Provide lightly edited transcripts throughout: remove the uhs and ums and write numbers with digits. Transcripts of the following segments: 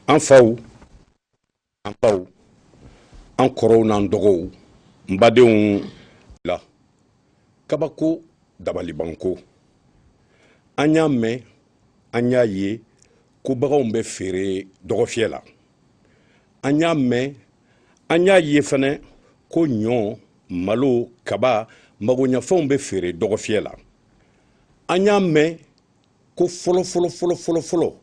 An faw, an baw, an kɔrɔw n'an dɔgɔw, n badenw la, kabako dabalibanko. An y'a mɛn, an y'a ye ko baganw bɛ feere dɔgɔfiyɛ la. An y'a mɛn, an y'a ye fana ko ɲɔ, malo, kaba, magoɲafɛnw bɛ feere dɔgɔfiyɛ la. An y'a mɛn ko fɔlɔ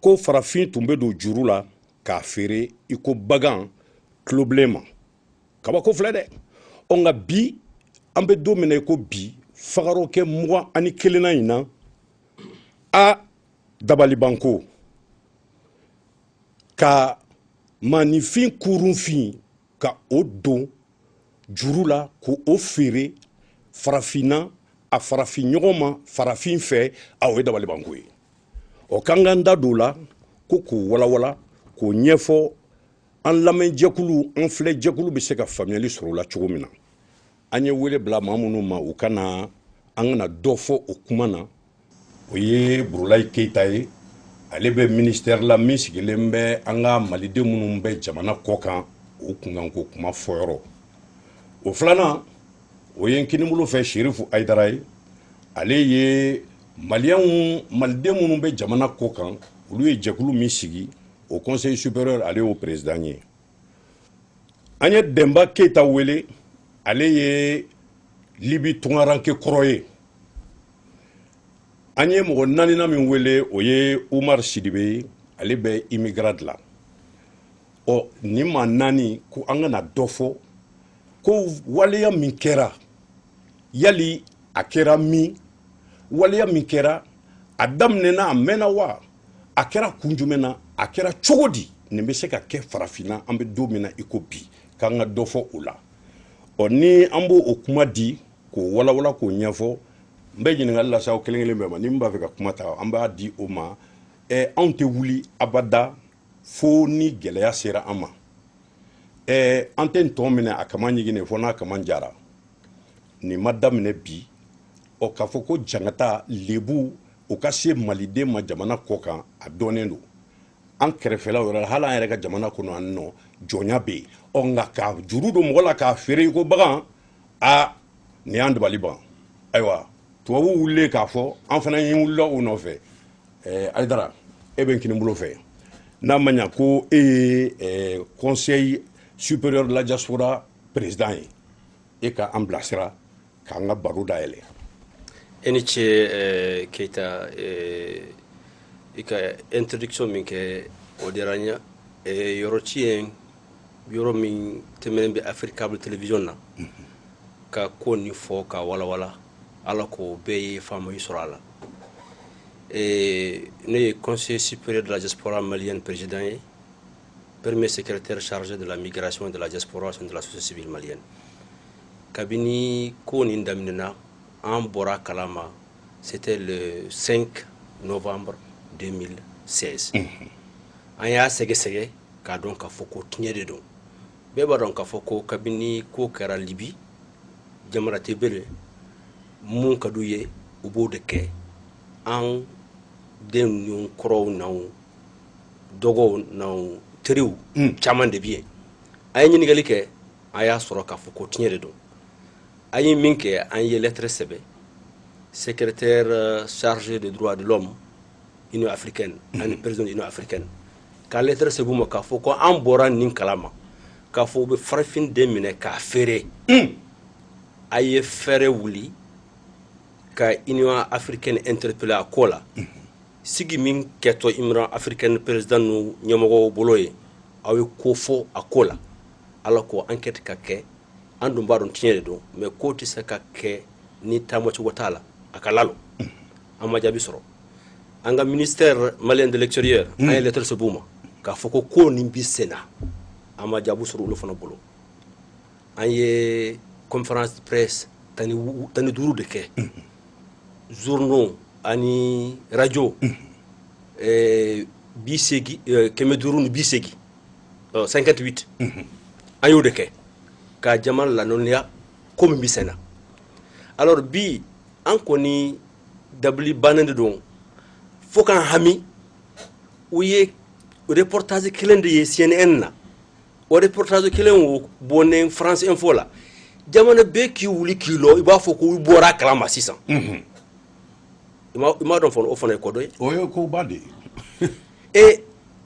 ko farafin tun bɛ don juru la k'a feere i ko bagan tulobilen ma. Kabako filɛ dɛ. Nka bi an bɛ don min na i ko bi fagarokɛ 21 in na a dabalibanko ka maanifin kurunfin ka o don juru la ko o feere farafinna a farafin ɲɔgɔn ma farafin fɛ a o ye dabalibanko ye. O k'an k'an da don la ko k'o walawala k'o ɲɛfɔ an lamɛnjɛkulu an filɛjɛkulu bɛ se ka faamuyali sɔrɔ o la cogo min na. An ye wele bila maa minnu ma u kana an kana dɔ fɔ o kuma na. O ye Burulayi Keyita ye. Ale bɛ ministère la min sigilen bɛ an ka maliden minnu bɛ jamana kɔ kan o kunkanko kuma fɔyɔrɔ. O filanan o ye n kinibolo fɛ Serifu Ayidara ye. Ale ye maliden minnu bɛ jamana kɔ kan olu ye jɛkulu min sigi o conseil supérieur ale y'o président ye. An ye Denba Keyita wele ale ye Libi tungaranke kɔrɔ ye. An ye mɔgɔ 4nan min wele o ye Umar Sidibe ye ale bɛ immigrant la. Ni maa 4 ko an kana dɔ fɔ ko waleya min kɛra yali a kɛra min waleya min kɛra a daminɛna a mɛnna wa a kɛra kun jumɛn na a kɛra cogo di nin bɛ se ka kɛ farafinna an bɛ don min na i ko bi k'an ka dɔ fɔ o la. Ni an b'o o kuma di k'o walawala k'o ɲɛfɔ n bɛ ɲininkali lase aw kelen kelen bɛɛ ma ni min b'a fɛ ka kuma ta an b'a di o ma. Anw tɛ wuli abada fo ni gɛlɛya sera an ma. An tɛ n tɔ minɛ a kama ɲiginɛ fo n'a kama jara. Nin ma daminɛ bi k'a fɔ ko jankata lebu o ka se maliden ma jamana kɔ kan a dɔnnen don. An kɛrɛfɛlaw yɛrɛ la hali an yɛrɛ ka jamana kɔnɔ yan nɔ jɔnya bɛ yen. Nka ka juru don mɔgɔ la k'a feere i ko bagan nin y'an dabali ban. Ayiwa tubabuw wulilen k'a fɔ an fana ye wulila o nɔfɛ. Ayidara e bɛ n kinibolo fɛ n'a ma ɲa ko e ye conseil supérieur de la diaspora président ye e ka an bilasira k'an ka baro dayɛlɛ. E ni ce Keyita i ka introduction min kɛ o diyara n ye. Yɔrɔ ci ye yɔrɔ min tɛmɛnen bɛ Africable télévision na ka ko nin fɔ ka walawala ala ko bɛɛ ye faamuya sɔrɔ a la. Ne ye conseil supérieur de la diaspora malienne président ye, premier secrétaire chargé de la migration et de la diaspora de la société civile malienne. Kabini ko nin daminɛna an bɔra kalama c'était le 5 novembre 2016. An y'a sɛgɛsɛgɛ k'a dɔn k'a fɔ ko tiɲɛ de don. Bɛɛ b'a dɔn k'a fɔ ko kabini ko kɛra Libi jamana tɛ bere mun ka d'u ye u b'o de kɛ. An den ninnu kɔrɔw n'anw dɔgɔw n'anw teriw caman de bɛ yen. A ye ɲininkali kɛ a y'a sɔrɔ k'a fɔ ko tiɲɛ de don. A ye min kɛ an ye lettre sɛbɛn secrétaire chargé des droits de l'homme Union africaine ani président de l'Union africaine ka lettre sɛbɛn ma k'a fɔ ko an bɔra nin kalama k'a fɔ u bɛ farafin den minɛ k'a feere. A ye fɛɛrɛ wuli ka Union africaine interpellé a ko la. Sigi min kɛtɔ Union africaine président nu ɲɛmɔgɔw bolo ye aw ye ko fɔ a ko la ala ko enquête ka kɛ an dun b'a dɔn tiɲɛ de don mais ko tɛ se ka kɛ ni taamacogo t'a la a ka lalo an ma jaabi sɔrɔ. An ka ministère malien de l'extérieur an ye lettre sɛbɛn u ma k'a fɔ ko nin bi sen na an ma jaabi sɔrɔ olu fana bolo. An ye conférence de presse tani 5 de kɛ journaux ani radio 58 an y'o de kɛ ka jamana lanɔniya ko min bi sen na. Alors bi an kɔni dabali bannen de don fo k'an hami u ye reportage kelen de CNN na o reportage kelen wo bonen France Info la jamana be ki wuli kilo iba fo ko bora kalama 600 ima don fon o fon e ko doy o yo ko bade e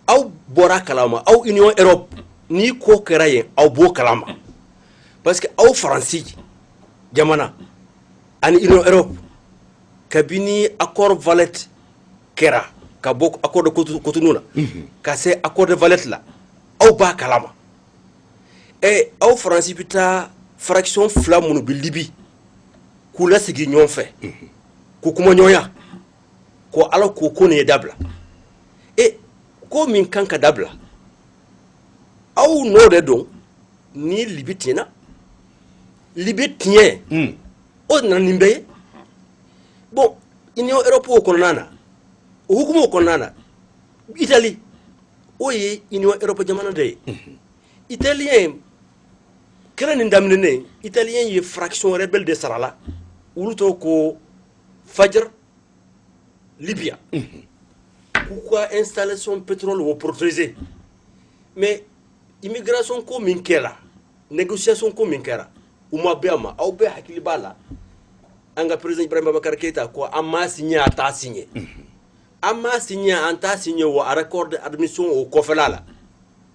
aw bora kalama aw Union Europe ni ko keraye aw bo kalama parce que aw France jamana ani Union Europe kabini accord Valette kera ka bok accord de Cotonou ka se accord de Valette la aw ba kalama e aw France bita fraction fla munu bi Libi ku la sigi ñon fe ku kuma ñoya ko ala ko ne dabla e ko min kanka dabla aw no de don ni Libi tina Libi tien o na nimbe bon Union Européenne ko nana o hukumo ko nana Italie o ye Union Européenne jamana de Italien kelen ndamne Italien ye fraction rebelle de Sarala uluto ko Fajr Libya pourquoi installation pétrole ou protéger mais immigration ko min kela négociation ko min kera uma beama au be hakili bala anga président Ibrahim Babakar Keita ko amma signé ata signé amma signé anta signé wo accord d'admission au kofelala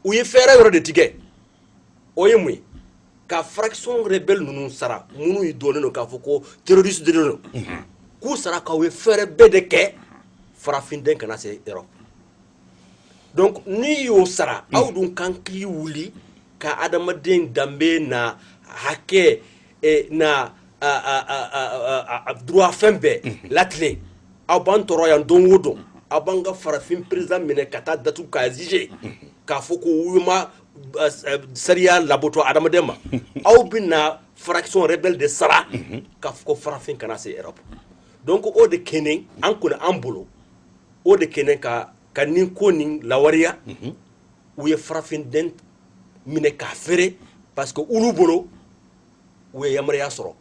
ou y faire yoro de tigé o yemui ka fraction rebelle nunu sara munu yi dole no ka foko terroriste de no ku sara ka we faire bedeke farafin den kana se Europe donc ni yo sara awdun kanki wuli ka adama den dambe na hake na droit fembe latle aban toro yan don wodo abanga farafin président mene kata datu ka exige ka foko wuma Saria laboto adama dema aw bina fraction rebelle de Sara ka foko farafin kana se Europe donc o de kenen an kuna ambulo o de kenen ka nin ko nin lawaria ou ye farafin den mine ka fere parce que ulu bolo ou ye yamariya soro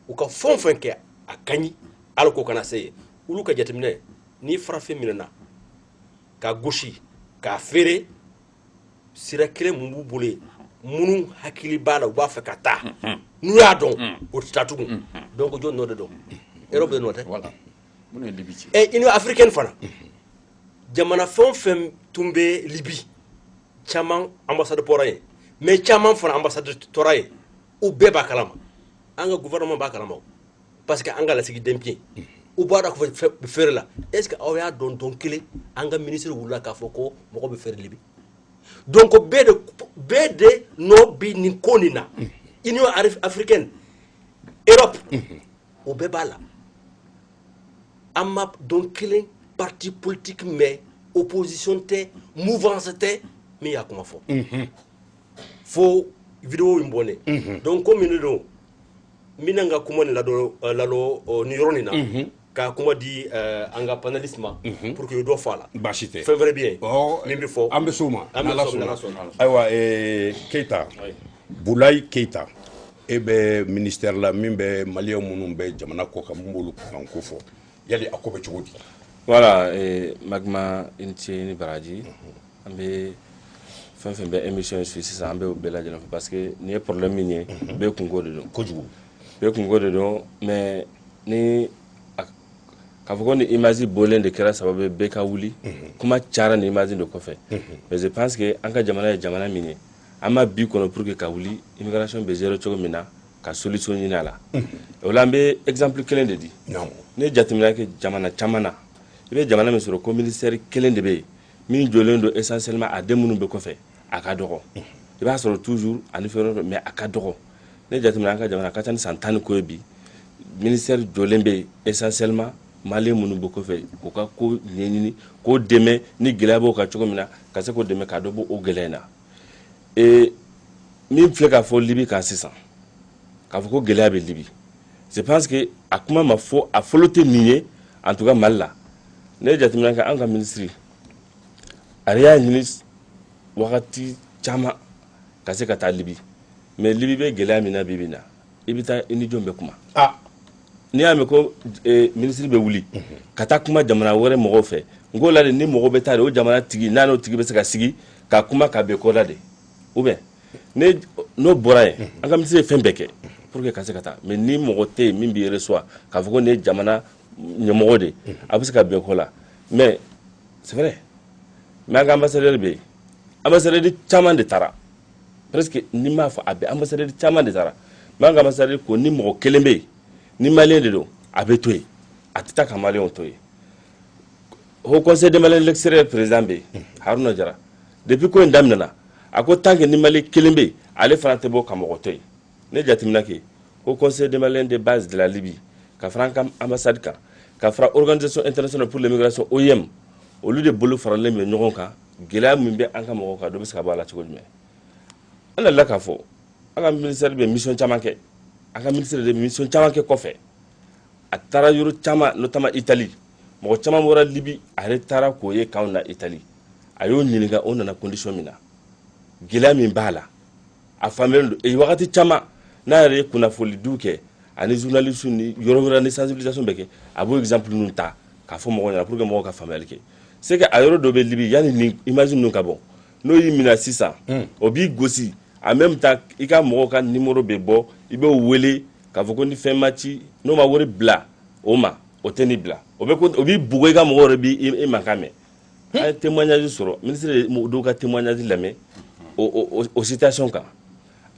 ou ka fon ke akani alko kana se ulu ka jatemine ni farafin minena ka goshi ka fere sira kele mumbu bole munu hakili bala u ba fa kata nu ya don o tatu donc jo no de do Europe de note voilà munu libiti et Union africaine fana jamana fon tumbe Libye chaman ambassade poraye mais chaman fana ambassade toraye ou beba kalama anga gouvernement ba kalama parce que anga la sigi dempie ou ba da ko faire là est-ce que awya don kele anga ministre wula ka foko moko be faire Libye donc bede no bi ni konina Union africaine Europe au bebala amma donc kelen parti politique mais opposition te mouvance te mais ya kuma fo fo vidéo imbone donc comme ni do minanga kuma ni lalo ni ronina ka kuma di anga panelisme pour que do fala bashite fait vrai bien nimbi fo ambesuma aywa Keita Boulaye Keita ebe ministère la mimbe malien munum be jamana ko kam mbulu kan ko fo yali akobe chogodi voilà magma inti ni baraji ambe fin be émission sur ça ambe bela jana parce que ni problème ni be kungo de don kojugo be kungo de don mais ni ka foko ni image bolen de kera sababu be ka wuli kuma chara ni image de ko fait mais je pense que anka jamana mini ama bi kono pour que ka wuli immigration be zéro chogo mina ka solution ni nala o lambe exemple kelen de di ne jatimina ke jamana chamana ibe jamana mi soro ko ministère kelen de be min jolendo essentiellement a demunu be ko fait aka dogo iba soro toujours ani fero mais aka dogo ne jatimina ka jamana ka tan santane ko bi ministère jolembe essentiellement malé munu be ko fait ko ka ko nyenini ko deme ni gilabo ka chogo mina ka se ko deme ka dobo o gelena et min fle ka fo Libi ka 600 ka fo ko gelea be Libi je pense que akuma ma fo a folote nié en tout cas malla ne jatimina ka anga ministry ariya nilis wakati chama ka se ka ta Libi mais Libi be gelea mina bibina ibita ini jombe kuma n'i y'a mɛn ko minisiri bɛ wuli ka taa kuma jamana wɛrɛ mɔgɔw fɛ n ko la de ni mɔgɔ bɛ taa de o jamana tigi n'a n'o tigi bɛ se ka sigi ka kuma ka bɛn kɔ la de ou bien n'o bɔra yen an ka minisiri ye fɛn bɛɛ kɛ pour que ka se ka taa mais ni mɔgɔ tɛ yen min b'i reçoit k'a fɔ ko nin ye jamana ɲɛmɔgɔ de a bɛ se ka bɛn kɔ la mais c'est vrai mais an ka ambassadeur bɛ yen ambassadeur caman de taara presque ni m'a fɔ a bɛɛ ambassadeur caman de taara mais an ka ambassadeur ko ni mɔgɔ kelen bɛ yen ni malien de don a bɛ to yen a tɛ taa ka malien to yen Haut Conseil des Maliens de l'extérieur président bɛ yen Haruna Jara depuis ko in daminɛna a ko tant que ni malien kelen bɛ yen ale fana tɛ bɔ ka mɔgɔ to yen ne jateminɛ kɛ Haut Conseil des Maliens de base de la Libye ka fara an ka ambassade kan ka fara Organisation internationale pour l'immigration OIM olu de bolo faralen bɛ ɲɔgɔn kan gɛlɛya min bɛ an ka mɔgɔw kan dɔ bɛ se ka bɔ a la cogo jumɛn an nana k'a fɔ an ka ministère bɛ mission caman kɛ an ka ministère de mission caman kɛ kɔfɛ a taara yɔrɔ caman notamment Italie mɔgɔ caman bɔra Libye a yɛrɛ taara k'o ye k'anw na Italie a y'o ɲininka o nana condition min na gɛlɛya min b'a la a faamuyalen don wagati caman n'a yɛrɛ ye kunnafonidiw kɛ ani journalistes ni yɔrɔ wɛrɛ ni sensibilisation bɛ kɛ a b'o exemple ninnu ta k'a fɔ mɔgɔw ɲɛna pour que mɔgɔw ka faamuyali kɛ c'est que a yɔrɔ dɔ bɛ Libye yanni ni image ninnu ka bɔ n'o y'i minɛ sisan o b'i gosi en même temps i ka mɔgɔw ka numéro bɛ bɔ i b'o wele k'a fɔ ko ni fɛn ma ci n'o ma wari bila o ma o tɛ ni bila o b'i bugo i ka mɔgɔw yɛrɛ b'i mankan mɛn an ye témoignage sɔrɔ ministre dɔw ka témoignage lamɛn o situation kan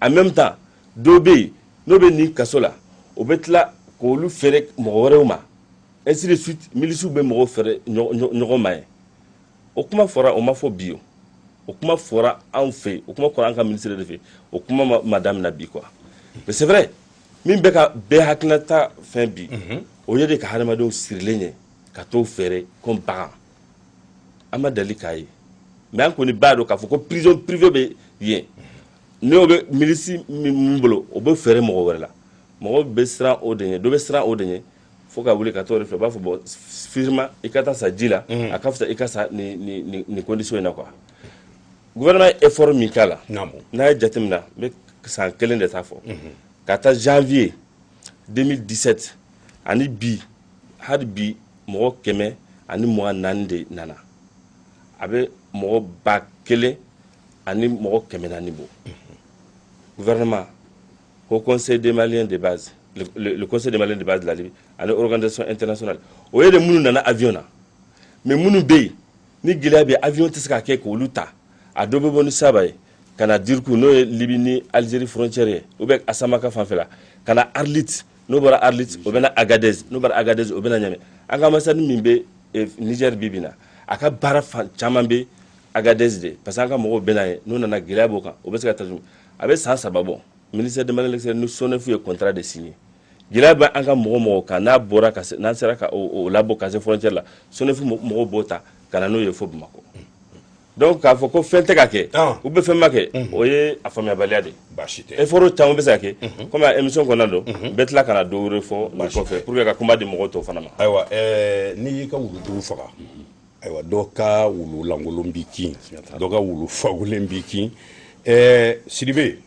en même temps dɔw bɛ yen n'o bɛ nin kaso la o bɛ tila k'olu fɛrɛ mɔgɔ wɛrɛw ma ainsi de suite miliciw bɛ mɔgɔw fɛrɛ ɲɔgɔn ma ye o kuma fɔra o ma fɔ bi o kuma fɔra anw fɛ o kuma fɔra an ka ministre de fɛ o kuma ma daminɛ bi quoi mais c'est vrai min bɛ ka bɛɛ hakilinata fɛn bi o ye de ka hadamadenw sirilen ye ka t'o fɛrɛ comme bagan an ma deli k'a ye mais an kɔni b'a dɔn k'a fɔ ko prison privée bɛ yen n'o bɛ milisi min bolo o bɛ fɛrɛ mɔgɔ wɛrɛ la mɔgɔ bɛ siran o de ɲɛ dɔ bɛ siran o de ɲɛ fo ka wuli ka t'o de fɛ u b'a fɔ bon firima i ka taa sa ji la a ka fisa i ka sa nin condition in na quoi gouvernement ye effort min k'a la n'a ye jateminɛ n bɛ san kelen de t'a fɔ ka taa janvier 2017 ani bi hali bi mɔgɔ 124 de nana a bɛ mɔgɔ 1000 ani mɔgɔ 400 bɔ gouvernement Haut Conseil des Maliens de base le Conseil des Maliens de base de la Libye ani organisation internationale o ye de minnu nana avion na mais minnu bɛ yen ni gɛlɛya bɛ avion tɛ se ka kɛ k'olu ta a dɔ bɛ bɔ ni Saba ye ka na Dirkou n'o ye Libye ni Algérie frontière ye ou bien Asamaka fanfɛla ka na Arlit n'o bɔra Arlit o bɛ na Agadez n'o bɔra Agadez o bɛ na Niamey an ka ambassade min bɛ Niger bi na a ka baara caman bɛ Agadez de parce que an ka mɔgɔw bɛ na ye n'o nana gɛlɛya b'o kan o bɛ se ka taa a bɛ san 3 bɔ ministère des Maliens de l'extérieur ni SONEFU ye contrat de signé gɛlɛya bɛ an ka mɔgɔw kan n'a bɔra ka se n'an sera ka o labɔ ka se frontière la SONEFU mɔgɔw b'o ta ka na n'o ye fo Bamako donc k'a fɔ ko fɛn tɛ ka kɛ u bɛ fɛn ma kɛ o ye a faamuyabaliya de ye effort caman bɛ se ka kɛ comme émission kɔnɔna don bɛɛ tila ka na dɔ wɛrɛ fɔ nin kɔfɛ pour que ka kuma di mɔgɔw tɔw fana ma ayiwa n'i y'i ka wuludugu faga ayiwa dɔ ka wulu lankolon b'i kin dɔ ka wulu fagulen b'i kin Sidibe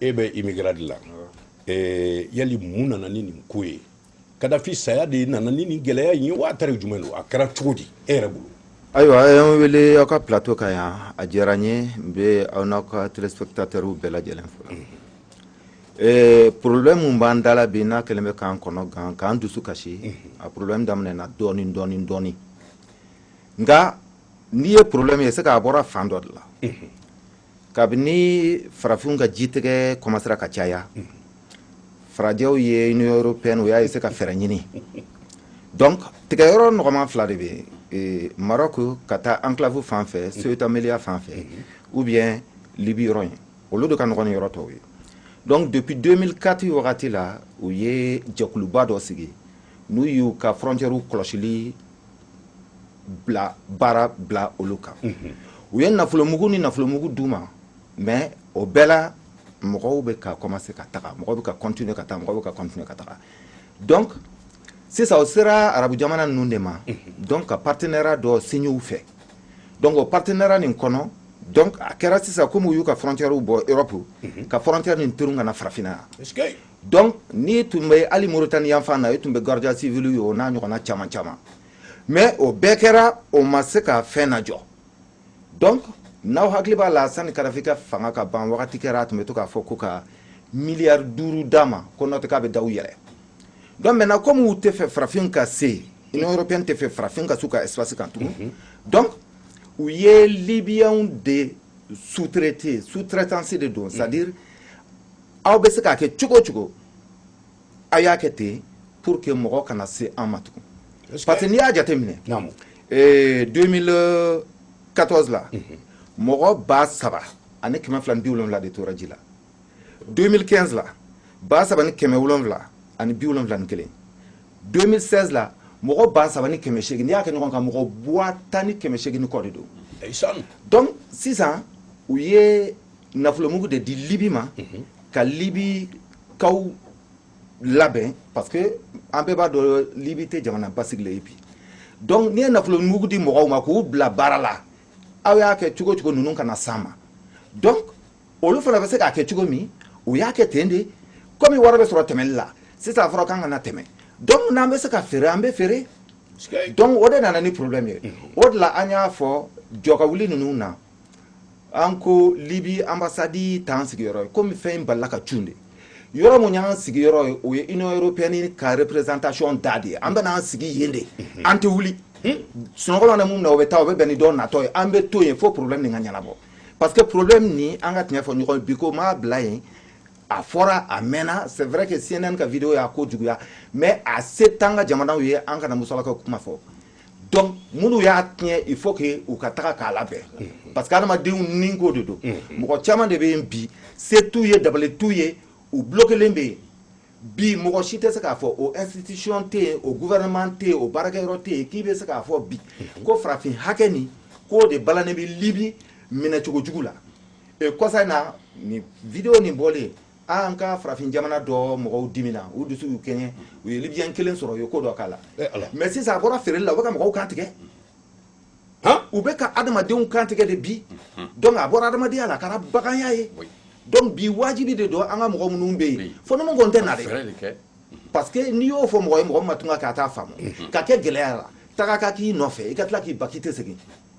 e bɛ immigrant de la yali mun nana ni nin ko ye Kadafi saya de nana ni nin gɛlɛya in ye wa a taara jumɛn don a kɛra cogo di e yɛrɛ bolo ayiwa an wele aw ka plateau kan yan a diyara n ye n bɛ aw n'aw ka téléspectateurs bɛɛ lajɛlen fo problème mun b'an da la bi n'a kɛlen bɛ k'an kɔnɔ k'an dusu kasi a problème daminɛna dɔɔni nka n'i ye problème ye c'est k'a bɔra fan dɔ de la kabini farafinw ka jitigɛ commencera ka caya farajɛw ye Union européenne o y'a essayer ka fɛɛrɛ ɲini donc tigɛyɔrɔ nɔgɔman fila de bɛ Maroc ka taa enclave fan fɛ Ceuta Melilla fan fɛ ou bien Libye yɔrɔ in olu de ka nɔgɔn ni yɔrɔ tɔw ye donc depuis 2004 wagati la u ye jɛkuluba dɔ sigi n'u y'u ka frontière kɔlɔsili baara bila olu kan u ye nafolomugu ni nafolomugu d'u ma mais o bɛɛ la mɔgɔw bɛ ka commencer ka taga mɔgɔw bɛ ka continuer ka taga mɔgɔw bɛ ka continuer ka taga donc sisan o sera arabu jamana ninnu de ma donc ka partenariat dɔ signé u fɛ donc o partenariat nin kɔnɔ donc a kɛra sisan comme u y'u ka frontière bɔ Europe ka frontière nin turu ka na farafinna donc ni tun bɛ hali Mauritanie yan fan na i tun bɛ gardien civil ye o n'a ɲɔgɔnna caman caman mais o bɛɛ kɛra o ma se ka fɛn najɔ donc n'aw hakili b'a la sani Kadafi ka fanga ka ban wagati kɛra a tun bɛ to k'a fɔ ko ka miliyari 5 d'a ma ko n'o tɛ k'a bɛ da u yɛrɛ donc maintenant comme u tɛ fɛ farafin ka se Union européenne tɛ fɛ farafin ka s'u ka espace kan tugun donc u ye libyens de sous-traitance de don c'est-à-dire aw bɛ se k'a kɛ cogo o cogo a y'a kɛ ten pour que mɔgɔ kana se an ma tugun parce que n'i y'a jateminɛ 2014 la mɔgɔ 3,000 ani 270 de tora ji la 2015 la 3,771 ani 71 2016 la mɔgɔ 3,000 ni 800 n'i y'a kɛ ɲɔgɔn kan mɔgɔ 10,800 kɔ de don donc sisan u ye nafolomugu de di Libi ma ka Libi kaw labɛn parce que an bɛɛ b'a dɔn Libi tɛ jamana basigilen ye bi donc n'i ye nafolomugu di mɔgɔw ma k'u bila baara la aw y'a kɛ cogo cogo ninnu kana s'an ma donc olu fana bɛ se k'a kɛ cogo min u y'a kɛ ten de komi wari bɛ sɔrɔ tɛmɛli la sisan a fɔra k'an kana tɛmɛ donc n'an bɛ se ka feere an bɛ feere donc o de nana ni problème ye o de la an y'a fɔ jɔkawuli ninnu na an ko Libi ambassade t'an sigiyɔrɔ ye komi fɛn in balila ka cun de yɔrɔ mun y'an sigiyɔrɔ ye o ye Union européenne ka représentation da de ye an bɛ n'an sigi yen de an tɛ wuli sunɔgɔ mana mun na o bɛ taa o bɛ bɛn ni dɔw natɔ ye an bɛ to yen fo problème nin ka ɲɛnabɔ parce que problème ni an ka tiɲɛ fɔ ɲɔgɔn ye bi ko m'a bila yen a fɔra a mɛnna c'est vrai que CNN ka vidéo y'a ko juguya mais a se t'an ka jamanaw ye an kana musalakaw kuma fɔ donc minnu y'a tiɲɛ il faut que u ka taga k'a labɛn parce que adamadenw ni ko de don mɔgɔ caman de bɛ yen bi se t'u ye dabali t'u ye u bloquelen bɛ yen bi mɔgɔ si tɛ se k'a fɔ o institution tɛ yen o gouvernement tɛ yen o baarakɛyɔrɔ tɛ yen k'i bɛ se k'a fɔ bi ko farafin hakɛ nin k'o de balannen bɛ Libi minɛcogo jugu la kɔsa in na ni vidéo nin bɔlen an ka farafin jamana dɔ mɔgɔw dimina u dusu y'u kɛɲɛ u ye Libyen kelen sɔrɔ u ye ko dɔ k'a la mais sisan a bɔra feereli la u bɛ ka mɔgɔw kan tigɛ u bɛ ka adamadenw kan tigɛ de bi donc a bɔra adamadenya la a kɛra baganya ye donc bi wajibi de don an ka mɔgɔ minnu bɛ yen fo ni mun kɔni tɛ na dɛ parce que n'i y'o fɔ mɔgɔ ye mɔgɔ min ma tunga k'a t'a faamu ka kɛ gɛlɛya la taga ka k'i nɔfɛ i ka tila k'i ba k'i tɛ segin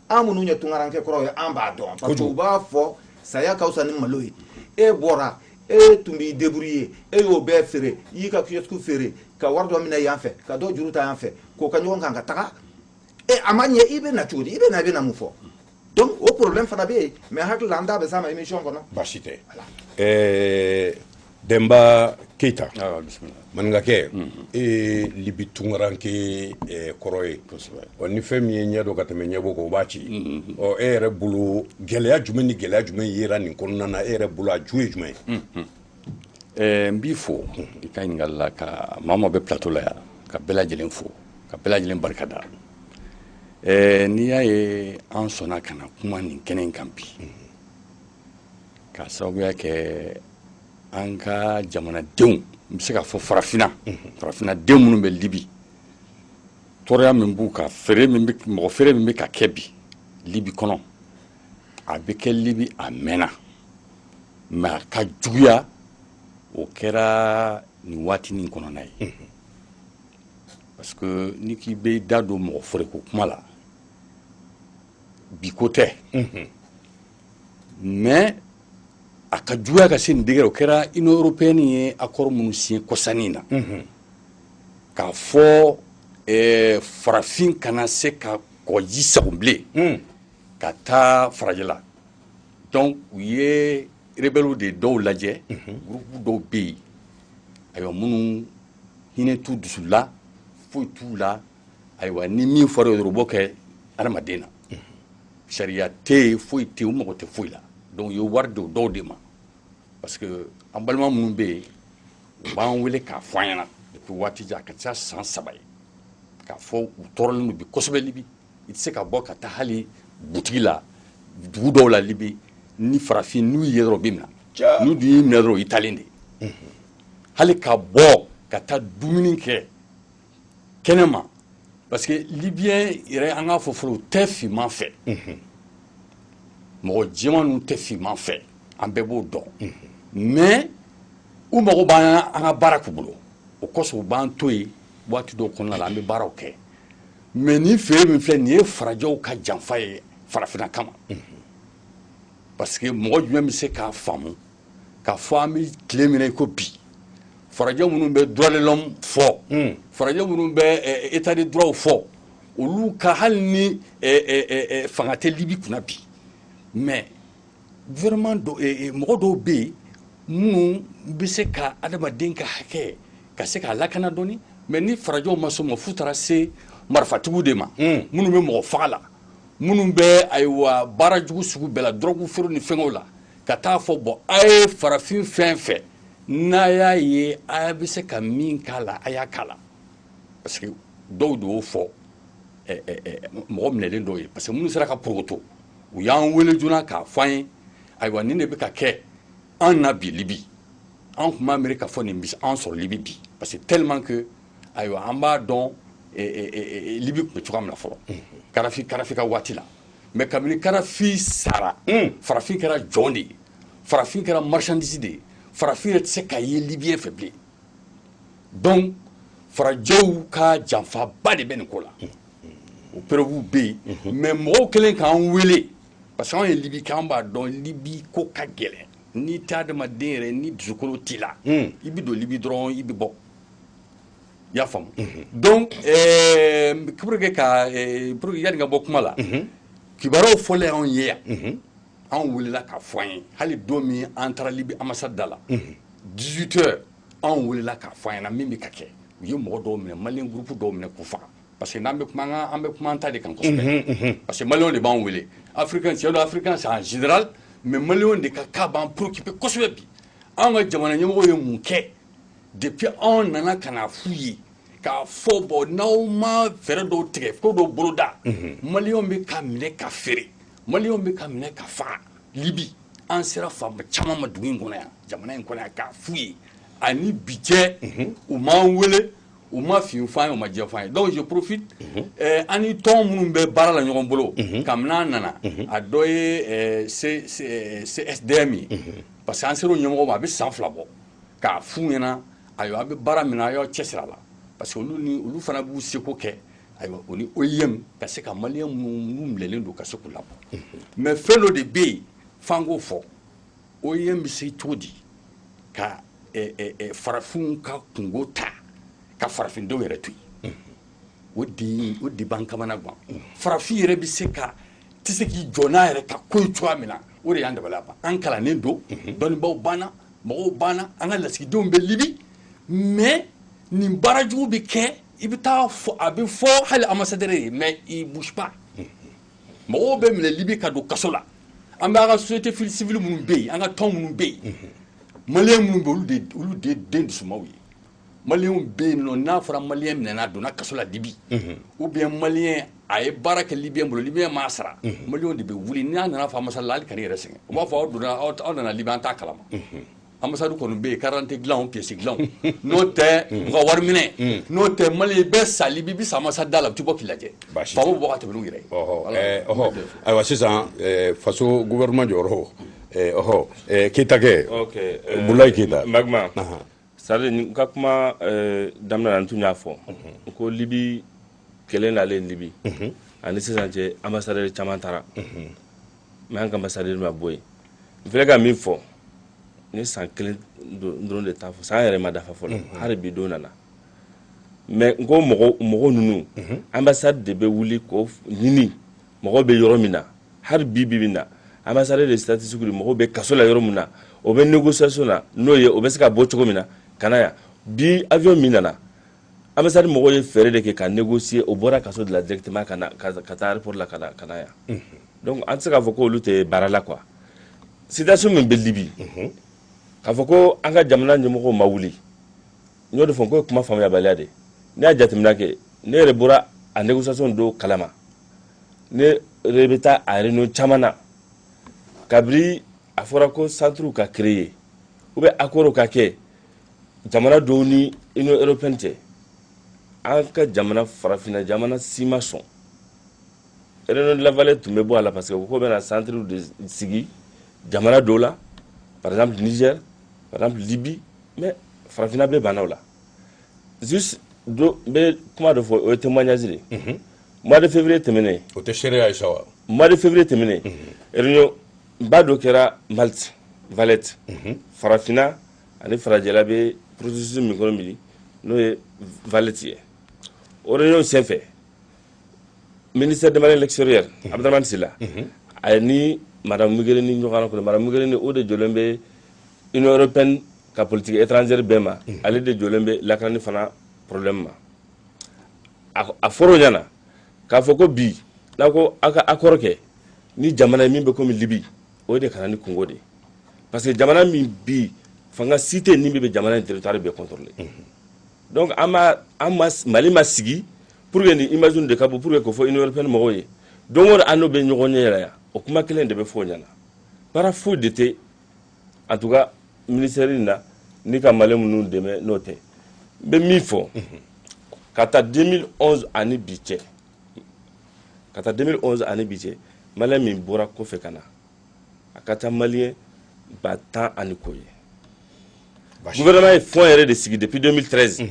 an minnu ye tungarankɛ kɔrɔ ye an b'a dɔn parce que u b'a fɔ saya ka fisa ni malo ye e bɔra e tun b'i débrouiller e y'o bɛɛ feere i y'i ka kiosque feere ka wari dɔ minɛ yan fɛ ka dɔ juru ta yan fɛ k'o ka ɲɔgɔn kan ka taga a ma ɲɛ i bɛ na cogo di i bɛ na mun fɔ donc o problème fana bɛ yen mais hakili la an t'a bɛ s'a ma émission kɔnɔ baasi tɛ Demba Keita maninkakɛ e ye Libi tungaranke kɔrɔ ye ni fɛn min ye ɲɛ dɔ ka tɛmɛ ɲɛbɔ kan o b'a ci e yɛrɛ bolo gɛlɛya jumɛn ni gɛlɛya jumɛn yera nin kɔnɔna na e yɛrɛ bolo a ju ye jumɛn ye n b'i fo i ka ɲininkali la ka maa maa bɛ plateau la yan ka bɛɛ lajɛlen fo ka bɛɛ lajɛlen barikada n'i y'a ye an sɔnna ka na kuma nin kɛnɛ in kan bi ka sababuya kɛ an ka jamanadenw n bɛ se k'a fɔ farafinna den minnu bɛ Libi tɔɔrɔya min b'u kan mɔgɔ feere min bɛ ka kɛ bi Libi kɔnɔ a bɛ kɛ Libi a mɛnna mais a ka juguya o kɛra nin waati nin kɔnɔna ye parce que ni k'i bɛ da don mɔgɔ feereko kuma la bi ko tɛ mais a ka juguya ka se nin degré o kɛra Union européenne ye accord minnu signé kɔsannin na k'a fɔ farafin kana se ka kɔgɔji sago bilen ka taa farajɛ la donc u ye rebelles de dɔw lajɛ groupe dɔw bɛ yen ayiwa minnu hinɛ t'u dusu la foyi t'u la ayiwa ni min fɔra o b'o kɛ adamaden na sariya tɛ yen foyi tɛ yen u mago tɛ foyi la donc u ye wari don dɔw de ma parce que an balima minnu bɛ yen u b'an wele k'a fɔ an ɲɛna depuis waati jan ka ca san 3 ye k'a fɔ u tɔɔrɔlen don bi kosɛbɛ Libi i tɛ se ka bɔ ka taa hali butigi la dugu dɔw la Libi ni farafin n'u ye dɔrɔn u bɛ minɛ n'u dun y'i minɛ dɔrɔn i talen de hali ka bɔ ka taa dumuni kɛ kɛnɛma parce que Libyen yɛrɛ an k'a fɔ fɔlɔ u tɛ finman fɛ mɔgɔ jɛman ninnu tɛ finman fɛ an bɛɛ b'o dɔn mais u mago b'an an ka baara k'u bolo o kosɔn u b'an to yen waati dɔw kɔnɔna la an bɛ baaraw kɛ mais ni feere min filɛ nin ye farajɛw ka janfa ye farafinna kama parce que mɔgɔ jumɛn bɛ se k'a faamu k'a fɔ an bɛ tile min na i ko bi farajɛ minnu bɛ droit de l'homme fɔ farajɛ minnu bɛ état de droit fɔ olu ka hali ni fanga tɛ Libi kunna bi mais gouvernement mɔgɔ dɔw bɛ yen minnu bɛ se ka adamaden ka hakɛ ka se k'a lakana dɔɔni mais ni farajɛw ma sɔn ma f'u taara se marifatigiw de ma minnu bɛ mɔgɔ faga la minnu bɛ ayiwa baara jugu sugu bɛɛ la drogue feere ni fɛngɛw la ka taa fɔ bon a ye farafin fɛn fɛn n'a y'a ye a bɛ se ka min k'a la a y'a k'a la parce que dɔw de y'o fɔ mɔgɔ minɛlen dɔw ye parce que minnu sera ka porokoto u y'an wele joona k'a fɔ an ye ayiwa nin de bɛ ka kɛ an na bi Libi an tun b'a miiri k'a fɔ nin bɛ an sɔrɔ Libi bi parce que tellement que ayiwa an b'a dɔn Libi tun bɛ cogoya min na fɔlɔ Karafi ka waati la mais kabini Karafi sara farafin kɛra jɔn de ye farafin kɛra marchandise de ye farafin yɛrɛ tɛ se ka ye Libiyɛn fɛ bilen donc farajɛw ka janfaba de bɛ nin ko la o preuve bɛ yen mais mɔgɔw kɛlen k'an wele parce que anw ye Libi kɛ an b'a dɔn Libi ko ka gɛlɛn n'i tɛ adamaden yɛrɛ ni dusukolo t'i la i bɛ don Libi dɔrɔn i bɛ bɔ i y'a faamu donc pour que yanni ka bɔ kuma la kibaruyaw fɔlen anw ye yan anw welela k'a fɔ an ye hali don min an taara Libi ambassade da la 18 heures anw welela k'a fɔ an ɲɛna min bɛ ka kɛ u ye mɔgɔ dɔw minɛ malien groupe dɔw minɛ k'u faga parce que n'an bɛ kuma an ta de kan kosɛbɛ parce que malien de b'an wele africain c'est en général mais malien de ka cas b'an préoccupé kosɛbɛ bi anw ka jamana ɲɛmɔgɔw ye mun kɛ depuis anw nana ka na f'u ye k'a fɔ bon n'aw ma fɛɛrɛ dɔw tigɛ ko dɔw boloda malien bɛ ka minɛ ka feere malien bɛ ka minɛ ka faga Libi an sera faama caman ma dugu in kɔnɔ yan jamana in kɔnɔ yan k'a f'u ye ani bi cɛ u m'an wele u ma fin f'an ye u ma jɛ f'an ye donc je profite an ni tɔn minnu bɛ baara la ɲɔgɔn bolo kabini an nana a dɔ ye CSDM ye parce que an sera o ɲɛmɔgɔ ma a bɛ san 2 bɔ k'a f'u ɲɛna ayiwa a bɛ baara min na a y'aw cɛsiri a la parce que olu fana b'u seko kɛ ayiwa o ni OIM ka se ka malien minnu minɛlen don ka se k'u labɔ mais fɛn dɔ de bɛ yen f'an k'o fɔ OIM bɛ se cogo di ka farafinw ka kungo ta ka farafindenw yɛrɛ to yen o de b'an kamana gan farafin yɛrɛ bɛ se ka tɛ se k'i jɔ n'a yɛrɛ ka ko ye cogoya min na o de y'an dabali ban an kalannen don dɔnnibaw banna mɔgɔw banna an ka lasigidenw bɛ Libi mais nin baara jugu bɛ kɛ i bɛ taa fɔ a bɛ fɔ hali ambassadeur ye mais il bouge pas mɔgɔw bɛ minɛ Libi ka don kaso la an bɛ an ka société civile minnu bɛ yen an ka tɔn minnu bɛ yen malien minnu bɛ olu de den dusumaw ye malien bɛ yen nɔ n'a fɔra malien minɛna donna kaso la Libi ou bien malien a ye baara kɛ Libiyɛn bolo Libiyɛn m'a sara malien de bɛ wuli n'a nana fɔ ambassade la hali kan'i yɛrɛ sɛgɛn u b'a fɔ aw nana Libi an t'a kalama ambassade kɔni bɛ yen carte d'identité dilan pièce dilan n'o tɛ u ka wari minɛ n'o tɛ malien bɛɛ sa Libi bi sa ambassade da la u tɛ bɔ k'i lajɛ faamaw bɔ ka tɛmɛ n'u yɛrɛ ye ayiwa sisan faso gouvernement jɔyɔrɔ Keyita kɛ Bulayi Keyita Magma c'est-à-dire n ka kuma daminɛ na n tun y'a fɔ ko Libi kɛlɛ nalen Libi ani sisan cɛ ambassadeur caman taara mais an ka ambassadeur ma bɔ yen n filɛ ka min fɔ ni san 1 dɔrɔn de t'a fɔ san yɛrɛ ma dafa fɔlɔ hali bi don nana mais n ko mɔgɔ ninnu ambassade de bɛ wuli k'o ɲini mɔgɔ bɛ yɔrɔ min na hali bi na ambassadeur de statistique mɔgɔ bɛ kaso la yɔrɔ min na o bɛ négociation na n'o ye o bɛ se ka bɔ cogo min na ka na yan bi avion min nana ambassade mɔgɔw ye fɛɛrɛ de kɛ ka négocier o bɔra kaso de la directement ka taa aéroport la ka na yan donc an tɛ se k'a fɔ ko olu tɛ baara la quoi situation min bɛ Libi k'a fɔ ko an ka jamana ɲɛmɔgɔw ma wuli n y'o de fɔ ko ye kuma faamuyabaliya de ne y'a jateminɛ kɛ ne yɛrɛ bɔra a négociation do kalama ne yɛrɛ bɛ taa a réunion caman na kabiri a fɔra ko centre ka créer ou bien accord ka kɛ jamana dɔw ni Union européenne cɛ an ka jamana farafinna jamana si ma sɔn réunion de la Vallée tun bɛ bɔ a la parce que ko bɛna centre de sigi jamana dɔw la par exemple Niger par exemple Libye mais farafina bɛ bannaw la juste do bɛ kuma dɔ fɔ o ye témoignage de mois de février tɛmɛnen o tɛ seereya ye sa wa mois de février tɛmɛnen réunion ba dɔ kɛra Malte Valette farafina ani farajɛla bɛ processus min kɔnɔ bi n'o ye Valette ye o réunion senfɛ ministère des Maliens extérieurs Abdraman Sila ani madame Mogherini ɲɔgɔn kɔnɔ madame Mogherini o de jɔlen bɛ Union européenne ka politique étrangère bɛɛ ma ale de jɔlen bɛ lakanani fana problème ma a fɔra o ɲɛna k'a fɔ ko bi n'a ko a ka accord kɛ ni jamana min bɛ komi Libi o de kana ni Congo de parce que jamana min bi fanga si tɛ ni bɛ jamana in territoire bɛɛ contrôler donc an ma Mali ma sigi pour que ni imagine de ka bɔ pour que ko fɔ Union européenne mɔgɔw ye donc o an n'o bɛ ɲɔgɔn ɲɛ yɛrɛ yan o kuma kelen de bɛ fɔ o ɲɛna baara foyi de tɛ en tout cas ministère in na ni ka Malien minnu dɛmɛ n'o tɛ n bɛ min fɔ ka taa 2011 ani bi cɛ ka taa 2011 ani bi cɛ Malien min bɔra kɔfɛ ka na a ka ca Malien 10 ani kɔ ye gouvernement ye fonds yɛrɛ de sigi depuis 2013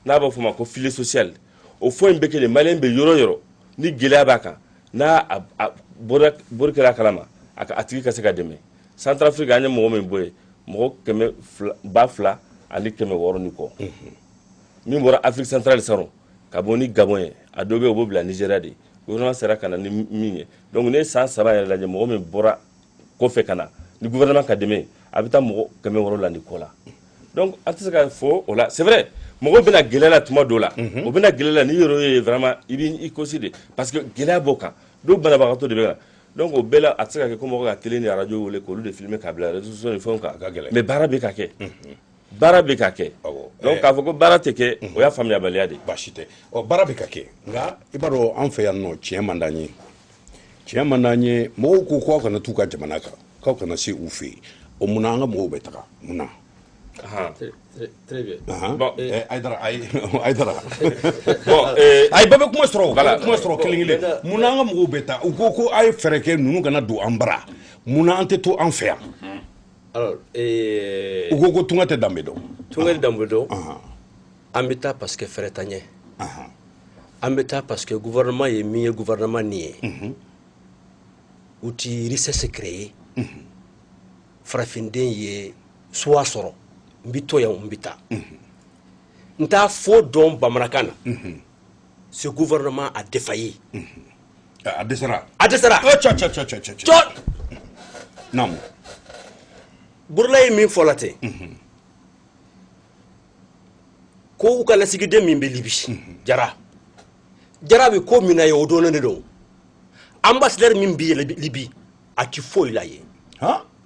n'a b'a fɔ o ma ko filet social o fonds in bɛ kɛ de Malien bɛ yɔrɔ yɔrɔ ni gɛlɛya b'a kan n'a bɔri kɛra a kalama a tigi ka se ka dɛmɛ Centrafrique an ye mɔgɔ min bɔ yen mɔgɔ 2,000 ani 600 ni kɔ min bɔra Afrique centrale saro ka bɔ ni Gabon ye a dɔ bɛ yen o b'o bila Nigeria de gouvernement sera ka na ni min ye donc ne san 3 yɛrɛ lajɛ mɔgɔ min bɔra kɔfɛ ka na ni gouvernement ka dɛmɛ a bɛ taa mɔgɔ 600 la ni kɔ la donc an tɛ se ka fɔ o la c'est vrai mɔgɔ bɛna gɛlɛya la tuma dɔ la o bɛna gɛlɛya la ni yɔrɔ ye vraiment i b'i kɔsi de parce que gɛlɛya b'o kan dɔw banabagatɔ de bɛ ka donc o bɛɛ la a tɛ se ka kɛ ko mɔgɔ ka télé ni radio wele k'olu de filmer k'a bila réseaux sociaux ni fɛnw kan mais baara bɛ ka kɛ baara bɛ ka kɛ donc k'a fɔ ko baara tɛ kɛ o y'a faamuyabaliya de baasi tɛ baara bɛ ka kɛ nka i b'a dɔn an fɛ yan nɔ tiɲɛ man d'an ye tiɲɛ man d'an ye mɔgɔw ko k'aw kana t'u ka jamana kan k'aw kana se u fɛ yen o munna an ka mɔgɔw bɛ taga munna Très bien. Bon, Aïdara. Bon, ay bɛɛ bɛ kuma sɔrɔ voilà kuma sɔrɔ kelen-kelen munna an ka mɔgɔw bɛ taa u ko a ye fɛɛrɛ kɛ ninnu kana don an bara munna an tɛ to an fɛ yan alors u ko tunga tɛ danbe dɔn tunga tɛ danbe dɔn an bɛ taa parce que fɛɛrɛ t'an ɲɛ an bɛ taa parce que gouvernement ye min ye gouvernement nin ye u ti richesse créer farafinden ye choix sɔrɔ n bɛ to yan n bɛ taa n t'a fɔ dɔn bamanankan na ce gouvernement a défailli a dɛsɛra cɔ naam Burula ye min fɔ la ten ko u ka lasigiden min bɛ Libi Jara bɛ ko min na ye o dɔnnen de don ambassadeur min bɛ Libi a ti foyi la ye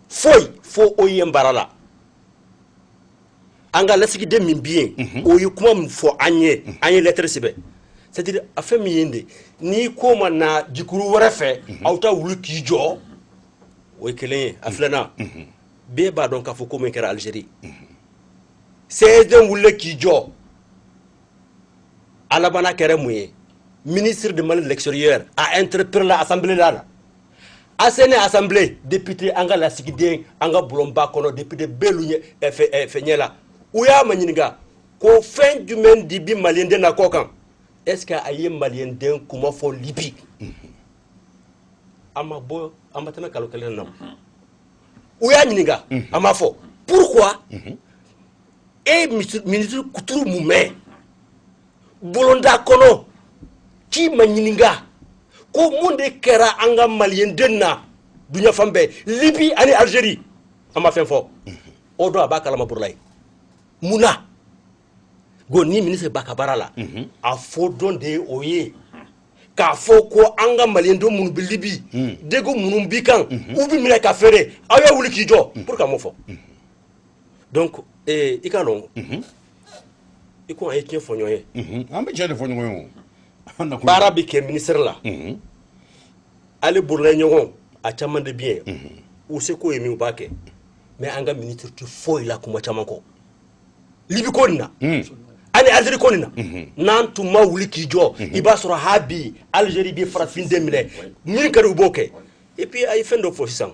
foyi fo o ye baara la an ka lasigiden min bɛ yen o ye kuma min fɔ an ye lettre sɛbɛn c'est-à-dire a fɛn min ye de n'i ko ma na jikuru wɛrɛ fɛ aw ta wuli k'i jɔ o ye kelen ye a filanan bɛɛ b'a dɔn k'a fɔ ko min kɛra Algérie CEDEAO wulila k'i jɔ a labanna kɛra mun ye ministre de Mali de l'extérieur a interpellé assemblée la ACN assemblée député an ka lasigiden an ka bulonba kɔnɔ député bɛɛ lu fɛn la u y'a ma ɲininka ko fɛn jumɛn di bi maliyɛnden na kɔ kan est-ce que a ye maliyɛnden kuma fɔ Libi a ma tɛmɛ kalo kelen na u y'a ɲininka a ma fɔ pourquoi ministre kuturu mun mɛn bolonda kɔnɔ k'i ma ɲininka ko mun de kɛra an ka maliyɛnden na duɲa fan bɛɛ Libi ani Algérie a ma fɛn fɔ o don a b'a kalama Burula ye munna go ni ministre b'a ka baara la a fɔ dɔn de ye o ye k'a fɔ ko an ka maliyɛnden minnu bɛ Libi deko minnu b'i kan u bɛ minɛ ka feere aw y'a wuli k'i jɔ pour que m'o fɔ donc i ka dɔn i ko an ye tiɲɛ fɔ ɲɔgɔn ye an bɛ tiɲɛ de fɔ ɲɔgɔn ye o baara bɛ kɛ ministère la ale Burula ɲɔgɔn a caman de bɛ yen u se ko ye min u b'a kɛ mais an ka ministre tɛ foyi la kuma caman kɔ Libi ko nin na ani Algérie ko nin na n'an tun ma wuli k'i jɔ i b'a sɔrɔ ha bi Algérie bɛ farafinden minɛ min kɛra u b'o kɛ et puis a ye fɛn dɔ fɔ sisan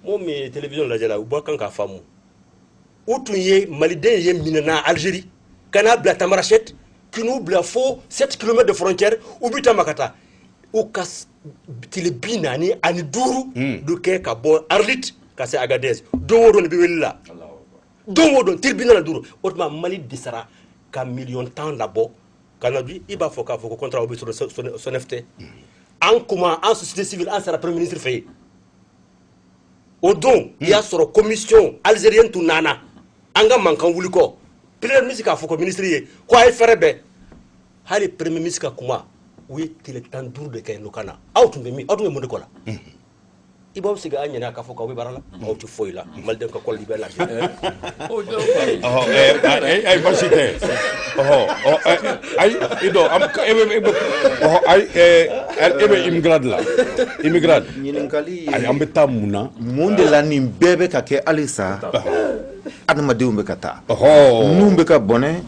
mɔgɔ min ye télévision lajɛ la u b'a kan k'a faamu où tu y maliden y minana Algérie kana bla tamarachet qui nous bla faux 7 km de frontière ou buta makata ou kas tile binani ani duru do ke ka bo Arlit ka se Agadez do wodon bi wella do wodon tribunal duru autrement Mali disara ka million temps là-bas kana bi iba foka foko contrat obi sur son FT en comment en société civile en sera premier ministre fait au don il y a sur commission algérienne tout nana anga mankan wuliko premier ministre ka foko ministre ye ko ay ferebe hali premier ministre ka kuma oui tele tandour de kay lokana auto be mi auto be mo de kola ibo siga anyana ka foka we barala auto foila mal den ka kol libe la ay basite ay ido am ay immigrant ɲininkali ay am beta muna mun de la nin bɛɛ bɛ ka kɛ halisa adamadenw bɛ ka taa oh nun bɛ ka bɔnɛ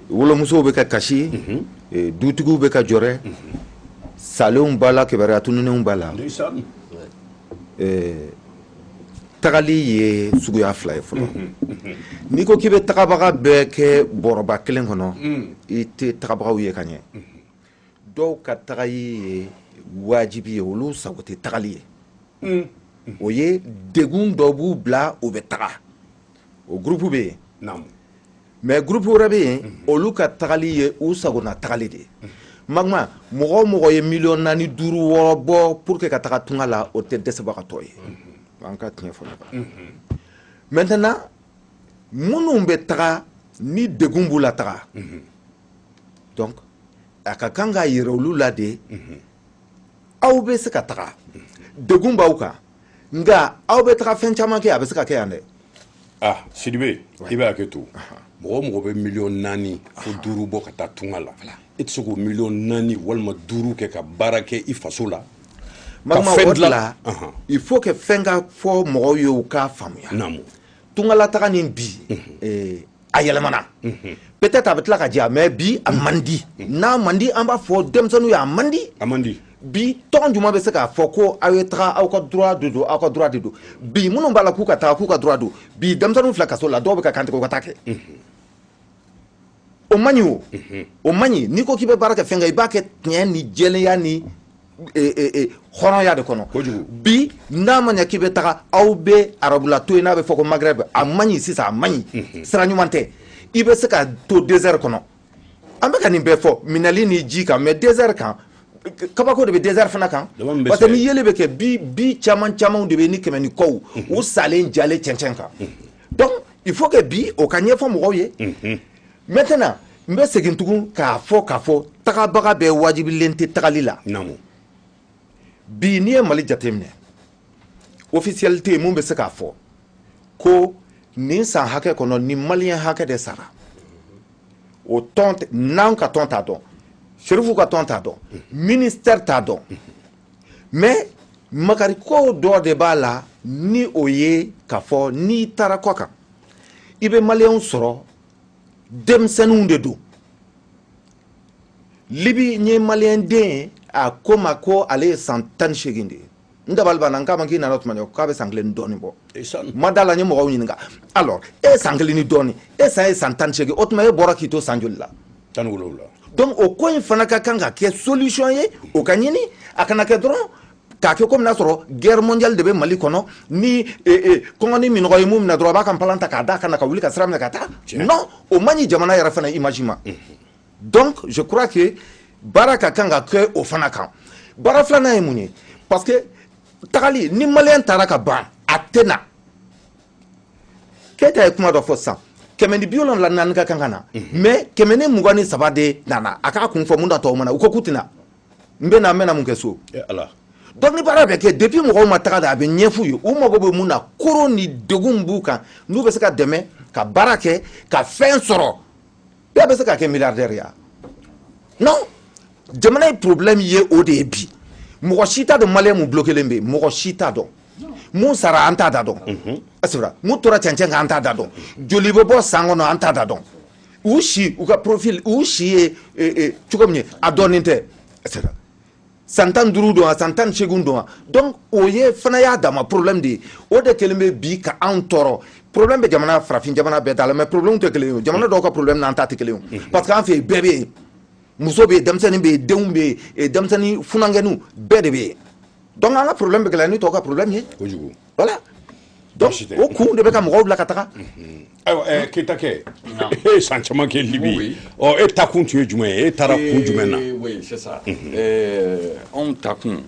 wolomusow bɛ ka kasi dutigiw bɛ ka jɔrɛ salenw b'a la kibaruya tununinw b'a la tagali ye suguya fila ye fɔlɔ n'i ko k'i bɛ tagabaga bɛɛ kɛ bɔrɔba kelen kɔnɔ i tɛ tagabagaw ye ka ɲɛ dɔw ka tagali ye wajibi ye olu sago tɛ tagali ye o ye degun dɔ b'u bila u bɛ taga o gurupu bɛ yen mais groupe wɛrɛ bɛ yen olu ka tagali ye u sagona tagali de ye magma mɔgɔ o mɔgɔ ye miliyɔn 4 5 6 bɔ pour que ka taga tunga la o tɛ dɛsɛbagatɔ ye an ka tiɲɛ fɔ ɲɔgɔn maintenant minnu bɛ taga ni degun b'u la taga donc a ka kan k'a yira olu la de aw bɛ se ka taga degun b'aw kan nka aw bɛ taga fɛn caman kɛ a bɛ se ka kɛ yan dɛ ah Sidibe i bɛ hakɛ to mɔgɔ mɔgɔ bɛ miliyɔn 4 fo 5 bɔ ka taa tunga la i tɛ se k'o miliyɔn 4 walima 5 kɛ ka baara kɛ i faso la magma o de la il faut que fɛn ka fɔ mɔgɔw ye u k'a faamuya tungala taga nin bi a yɛlɛmana peut-être a bɛ tila ka diya mais bi a man di n'a man di an b'a fɔ denmisɛnninw ye a man di bi tɔgɔ jumɛn bɛ se k'a fɔ ko aw ye taga aw ka droit de don aw ka droit de don bi minnu b'a la k'u ka taga k'u ka droit don bi denmisɛnninw filɛ kaso la dɔw bɛ ka kantigɛ u ka taa kɛ o man ɲi o o man ɲi n'i ko k'i bɛ baara kɛ fɛn kan i b'a kɛ tiɲɛ ni jɛlenya ni hɔrɔnya de kɔnɔ bi n'a ma ɲɛ k'i bɛ taga aw bɛ arabula to yen n'a bɛ fɔ ko Maghreb a man ɲi sisan a man ɲi sira ɲuman tɛ i bɛ se ka to désert kɔnɔ an bɛ ka nin bɛɛ fɔ minɛli ni ji kan mais désert kan kabako de bɛ désert fana kan parce que ni yeli bɛ kɛ bi caman de bɛ ni kɛmɛ ni kɔw u salen jalen cɛncɛn kan donc il faut que bi o ka ɲɛfɔ mɔgɔw ye maintenant n bɛ segin tugun k'a fɔ tagabaga bɛɛ wajibilen tɛ tagali la bi n'i ye Mali jateminɛ officialité mun bɛ se k'a fɔ ko nin san hakɛ kɔnɔ ni maliyɛn hakɛ de sara o tɔn n'anw ka tɔn t'a dɔn Serifu ka tɔn t'a dɔn ministère t'a dɔn mais makariko dɔ de b'a la ni o ye k'a fɔ n'i taara kɔ kan i bɛ maliyɛnw sɔrɔ denmisɛnninw de don Libi n ye maliyɛn den ye a ko ma ko ale ye san 18 de ye n dabali banna n k'a ma k'i nana tuma k'a bɛ san 1 ni dɔɔnin bɔ ma da la n ye mɔgɔw ɲininka alors e san 1 ni dɔɔnin e san ye san 18 o tuma e bɔra k'i to san joli la 17 donc o ko in fana ka kan ka kɛ solution ye o ka ɲini a kana kɛ dɔrɔn k'a kɛ komi n'a sɔrɔ guerre mondiale de bɛ Mali kɔnɔ ni kɔngɔ ni minɔgɔ ye mun minɛ dɔrɔn a b'a ka npalan ta k'a d'a kan na ka wuli ka sira minɛ ka taa non o man ɲi jamana yɛrɛ fana image ma donc je crois que baara ka kan ka kɛ o fana kan baara filanan ye mun ye parce que tagali ni maliyɛn taara ka ban a tɛ na Keita ye kuma dɔ fɔ sisan 174 ka kan ka na mais 123 de nana a k'a kun fɔ mun da tɔw mana u ko k'u tɛna n bɛna mun kɛ so donc ni baara bɛ kɛ depuis mɔgɔw ma taga da a bɛ ɲɛf'u ye u mago bɛ mun na koro ni degun b'u kan n'u bɛ se ka dɛmɛ ka baara kɛ ka fɛn sɔrɔ bɛɛ bɛ se ka kɛ milliardaire ya non jamana ye problème ye o de ye bi mɔgɔ si t'a dɔn maliyɛn mun bloquelen bɛ mɔgɔ si t'a dɔn mun sara an t'a da dɔn asibira mun tora cɛncɛn kan an t'a da dɔn joli bɛ bɔ san kɔnɔ an t'a da dɔn u si u ka profil u si ye cogo min ye a dɔnnen tɛ asibira san 15 don wa san 18 don wa donc o ye fana y'a dama problème de ye o de kɛlen bɛ bi ka anw tɔɔrɔ problème bɛ jamana farafin jamana bɛɛ ta la mais problème tɛ kelen ye o jamana dɔw ka problème n'an ta tɛ kelen ye parce que an fɛ yen bɛɛ bɛ yen muso bɛ yen denmisɛnnin bɛ yen denw bɛ yen denmisɛnnin funankɛninw bɛɛ de bɛ yen donc an ka problème bɛ gɛlɛya ni tɔw ka problème ye kojugu voilà donc o kun de bɛ ka mɔgɔw bila ka taga ayiwa Keita kɛ e ye san caman kɛ Libi ɔ e ta kun tun ye jumɛn ye e taara kun jumɛn na oui c'est ça anw ta kun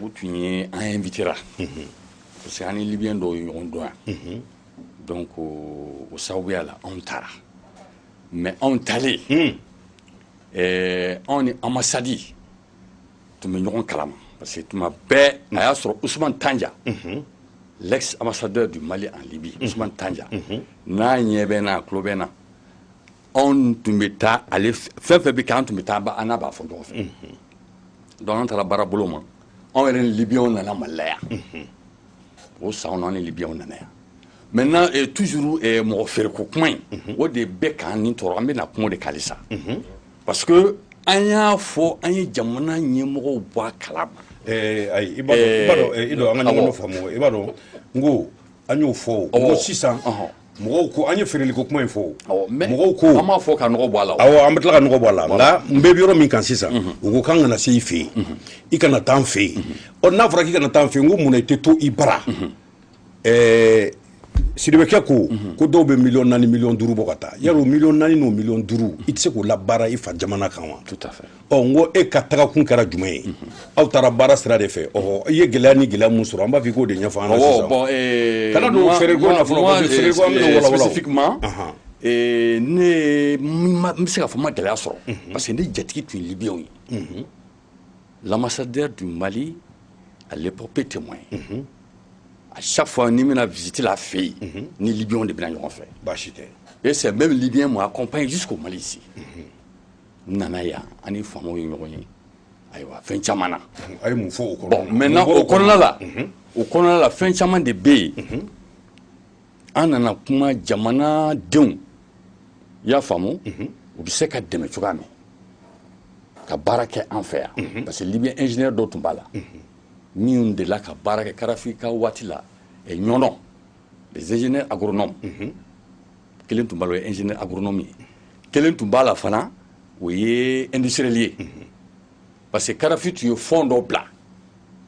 o tun ye an invitera parce que an ni Libyen dɔw ye ɲɔgɔn dɔn yan donc o sababuya la anw taara mais anw talen anw ni ambassade tun bɛ ɲɔgɔn kalama parce que tuma bɛɛ a y'a sɔrɔ Ousmane Tanja l'ex-ambassadeur du Mali en Libye Ousmane Tanja n'a ɲɛ bɛ n'a tulo bɛ na anw tun bɛ taa ale fɛn fɛn bɛ kɛ an tun bɛ taa an n'a b'a fɔ ɲɔgɔn fɛ donc an taara baara bolo ma anw yɛrɛ ni Libyɛnw nana Mali la yan o san n'an ni Libyɛnw nana yan maintenant toujours mɔgɔ feereko kuma in o de bɛ k'an ni tɔɔrɔ an bɛna kuma o de kan halisa parce que an y'a fɔ an ye jamana ɲɛmɔgɔw bɔ a kalama ayi i b'a dɔn an ka ɲɔgɔn dɔ faamu i b'a dɔn n ko an y'o fɔ o ko sisan mɔgɔw ko an ye feereliko kuma in fɔ mɔgɔw ko an m'a fɔ ka nɔgɔ bɔ a la awɔ an bɛ tila ka nɔgɔ bɔ a la nka n bɛ yɔrɔ min kan sisan u ko k'an kana se i fɛ yen i kana taa an fɛ yen ɔ n'a fɔra k'i kana taa an fɛ yen n ko munna i tɛ to i bara Sidibekɛ ko dɔw bɛ 4 millions 5 millions bɔ ka taa yaro 4 millions n'o 1 million i tɛ se k'o labaara i fa jamana kan wa tout à fait ɔ n ko e ka taga kun kɛra jumɛn ye aw taara baara sira de fɛ ɔhɔ i ye gɛlɛya ni gɛlɛya mun sɔrɔ an b'a fɔ i k'o de ɲɛfɔ an na sisan kana don feereko na fɔlɔ parce que feereko an bɛna wɔlɔwɔlɔ spécifiquement ne n bɛ se ka fɔ n ma gɛlɛya sɔrɔ parce que ne jatigi tun ye Libyɛnw ye l'ambassadeur du Mali à l'époque peut témoigner à chaque fois ni bɛna visiter la fɛ yen ni Libyɛnw de bɛna ɲɔgɔn fɛ baasi tɛ et c'est même Libyɛn m'ont accompagné jusqu'au Mali ici n nana yan an ni faamaw ye ɲɔgɔn ye ayiwa fɛn caman na a ye mun fɔ o kɔnɔ bon maintenant o kɔnɔna la fɛn caman de bɛ yen an nana kuma jamana denw i y'a faamu u bɛ se ka dɛmɛ cogoya min ka baara kɛ an fɛ yan parce que Libyɛn ingénieur dɔw tun b'a la minnu delila ka baara kɛ Karafi ka waati la ɲɔnɔ les ingénieurs agronomes kelen tun b'a la o ye ingénieur agronome ye kelen tun b'a la fana o ye industriel ye parce que Karafi tun ye fond dɔ bila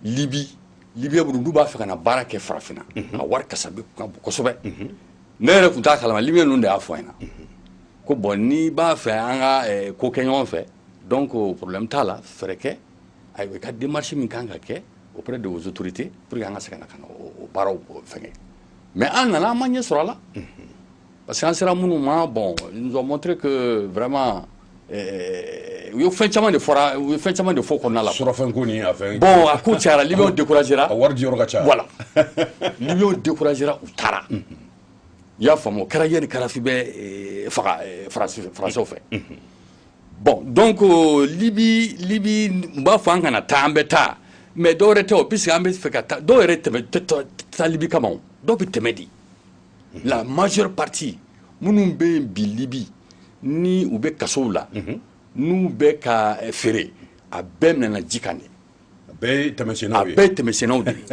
Libye n'u b'a fɛ ka na baara kɛ farafinna a wari kasa bɛ ka bon kosɛbɛ ne yɛrɛ tun t'a kalama Libye ninnu de y'a fɔ an ɲɛna ko bon n'i b'a fɛ an ka ko kɛ ɲɔgɔn fɛ donc problème t'a la fɛɛrɛ kɛ ayiwa i ka démarche min kan ka kɛ auprès de vos autorités pour que an ka se ka na o baaraw fɛngɛ mais an nana an ma ɲɛ sɔrɔ a la parce que an sera minnu ma bon ils nous ont montré que vraiment u ye fɛn caman de fɔra u ye fɛn caman de fɔ kɔnɔna la surafɛnko ni a fɛn bon a ko cayara Libyɛnw découragera a wari diyɔrɔ ka ca voilà Libyɛnw découragera u taara i y'a faamu o kɛra yanni Karafi bɛ faga Faransɛw fɛ bon donc Libi n b'a fɔ an kana taa an bɛ taa mais dɔw yɛrɛ tɛ o puisque an bɛ fɛ ka taa dɔw yɛrɛ tɛ taa Libi kama o dɔw bɛ tɛmɛ de la majeure partie minnu bɛ yen bi Libi ni u bɛ kasow la n'u bɛ ka feere a bɛɛ minɛna ji kan de a bɛɛ ye tɛmɛsennaw ye a bɛɛ ye tɛmɛsennaw de ye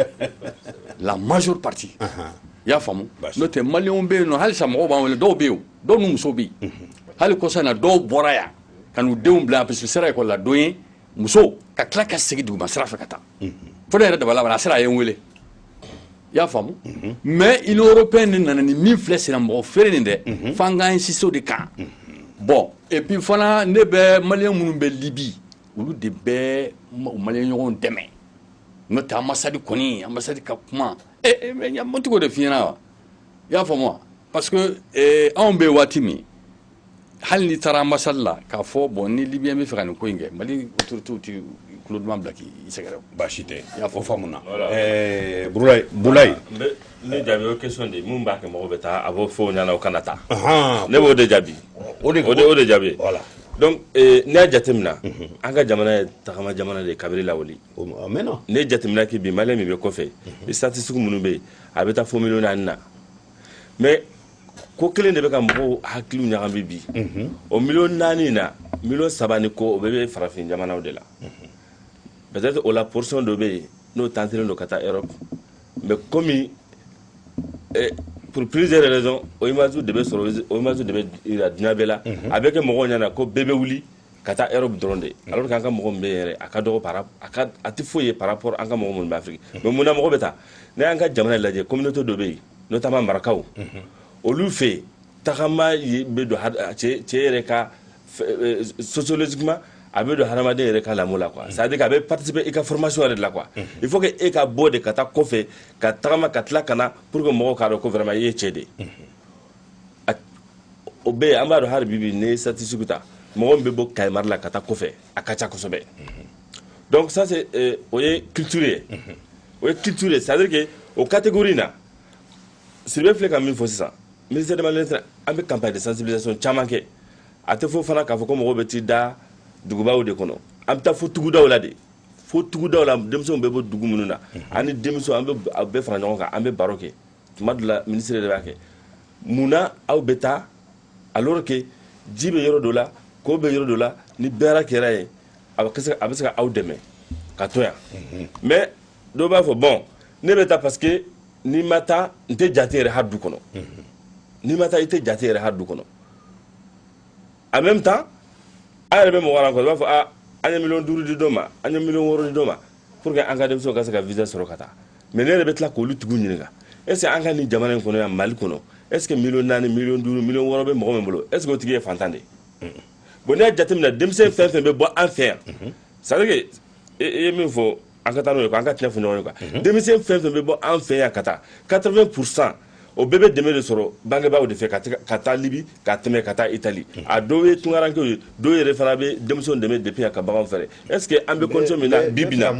la majeure partie i y'a faamu n'o tɛ maliyɛnw bɛ yen nɔ halisa mɔgɔw b'an wele dɔw bɛ yen dɔw n'u musow bɛ yen hali kɔsa in na dɔw bɔra yan ka n'u denw bila yan parce que sera ekɔli la don ye muso ka tila ka segin duguma sira fɛ ka taa fo ne yɛrɛ dabali la a sera a ye n wele i y'a faamu mais Union européenne de nana ni min filɛ senna mɔgɔ feere nin dɛ f'an k'an insister o de kan bon et puis fana ne bɛ maliyɛn minnu bɛ Libi olu de bɛ maliyɛn ɲɔgɔnw dɛmɛ n'o tɛ ambassade kɔni ambassade ka kuma mais n tɛ k'o de f'i ɲɛna wa i y'a faamu wa parce que anw bɛ waati min hali n'i taara ambassade la k'a fɔ bon ni Libyɛn bɛ fɛ ka nin ko in kɛ Mali autorités tɛ tulo duman bila k'i sɛgɛrɛ baasi tɛ i y'a fɔ faamuna Bulayi ne jaabi o question de mun b'a kɛ mɔgɔw bɛ taa a b'o fɔ o ɲɛna o kana taa ne b'o de jaabi o de jaabi voilà donc n'i y'a jateminɛ an ka jamana ye tagama jamana de kabiri lawuli a mɛnna n'i ye jateminɛ kɛ bi maliyɛn min bɛ kɔfɛ ni statistique minnu bɛ yen a bɛ taa fo 4 millions na mais ko kelen de bɛ ka mɔgɔw hakiliw ɲagami bi o 4 millions na 3 millions ni ko o bɛɛ bɛ farafin jamanaw de la peut-être o la portion dɔ bɛ yen n'o tantilen don ka taa Europe mais comme pour plusieurs raisons o image de be soro o image de be dunya bela avec mo nyana ko bébé wuli kata Europe dronde alors que anga mo be yere akado para akad atifoye par rapport anga mo mo Afrique mais mo na mo beta ne anga jamana laje communauté de be notamment Marakaw o lu fait takama be do yere ka sociologiquement abe do haramade yere ka lamola quoi ça veut dire qu'abe participer e ka formation de la quoi il faut que e ka bode kata kofe ka takama katla kana pour que mo ka ko vraiment ye chede obe amaro har bibi ne statistique mo be bo kaymar la kata kofe akacha kosobe donc ça c'est oye culturel oye culturel ça veut dire que au catégorie na s'il veut faire comme il faut ça ministère de l'Intérieur ambe campagne de sensibilisation chamanke ate fo fana ka fo ko mo be ti da dugubaw de kono am ta fo tugudaw la de fo tugudaw la demso be bo dugu mununa ani demso ambe be fana ngonka ambe baroke madla ministre de bake muna aw beta alors que jibe yoro dola ko be yoro dola ni bera keraye abaka aw deme ka toya mais do ba fo bon ne beta parce que ni mata nte jatere haddu kono ni mata ite jatere haddu kono en même temps ayre be mo wala ko ba fo anya million duru di doma anya million woro di doma pour que anga dem so gasa ka visa soro kata mais ne rebet la ko lu tugu nyinga est ce anga ni jamana ko no ya mal kono est ce que million nani million duru million woro be mo mbolo est ce que tigé fantande bo ne jatem na dem se fe be bo en faire ça veut dire que e mi fo anga tano ko anga tnefo no ko dem se fe be bo en faire kata 80% o bébé deme de soro bangeba o de fe kata libi kateme kata Italie a dowe tungaranke do yere fana be demson deme depuis aka bagan fere est-ce que ambe condition mina bibina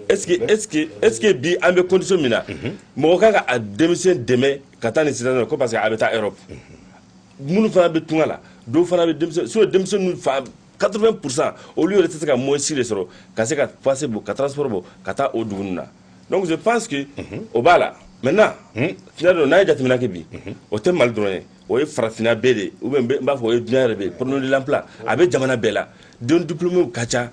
est-ce que bi ambe condition mina mo kaka a demson deme kata ni sidano ko parce que abeta Europe munu fana be tungala do fana be demson so demson fa 80% au lieu de ce que moi si les soro kase ka passer bo ka transport bo kata o duguna donc je pense que au bala maintenant finalement na jatimina ke bi o te mal drone o e farafina bede ou ben ba fo e bien rebe pour nous de l'emploi abe jamana bela don diplôme kacha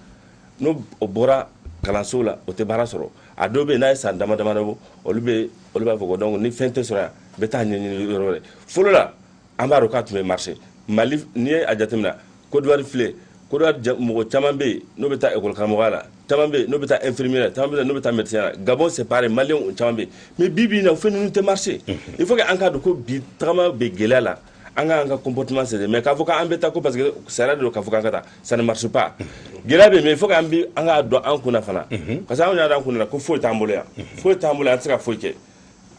no obora kalanso la o te bara soro adobe na sa dama no o lube ba fo donc ni fente sora beta ni rore folo la ambaro ka tume marché mali ni a jatimina Côte d'Ivoire flé Côte d'Ivoire mo chamambe no beta école kamogala chamambe no beta infirmière chamambe no beta médecin Gabon c'est pareil malien chamambe mais bibi na fait nous te marché il faut que en cas de ko bi trama be gelala anga comportement c'est mais kavoka ambeta ko parce que ça de kavoka kata ça ne marche pas gelabe mais il faut que ambi anga do an kuna fana parce que on a dan kuna ko faut tambola tsaka faut ke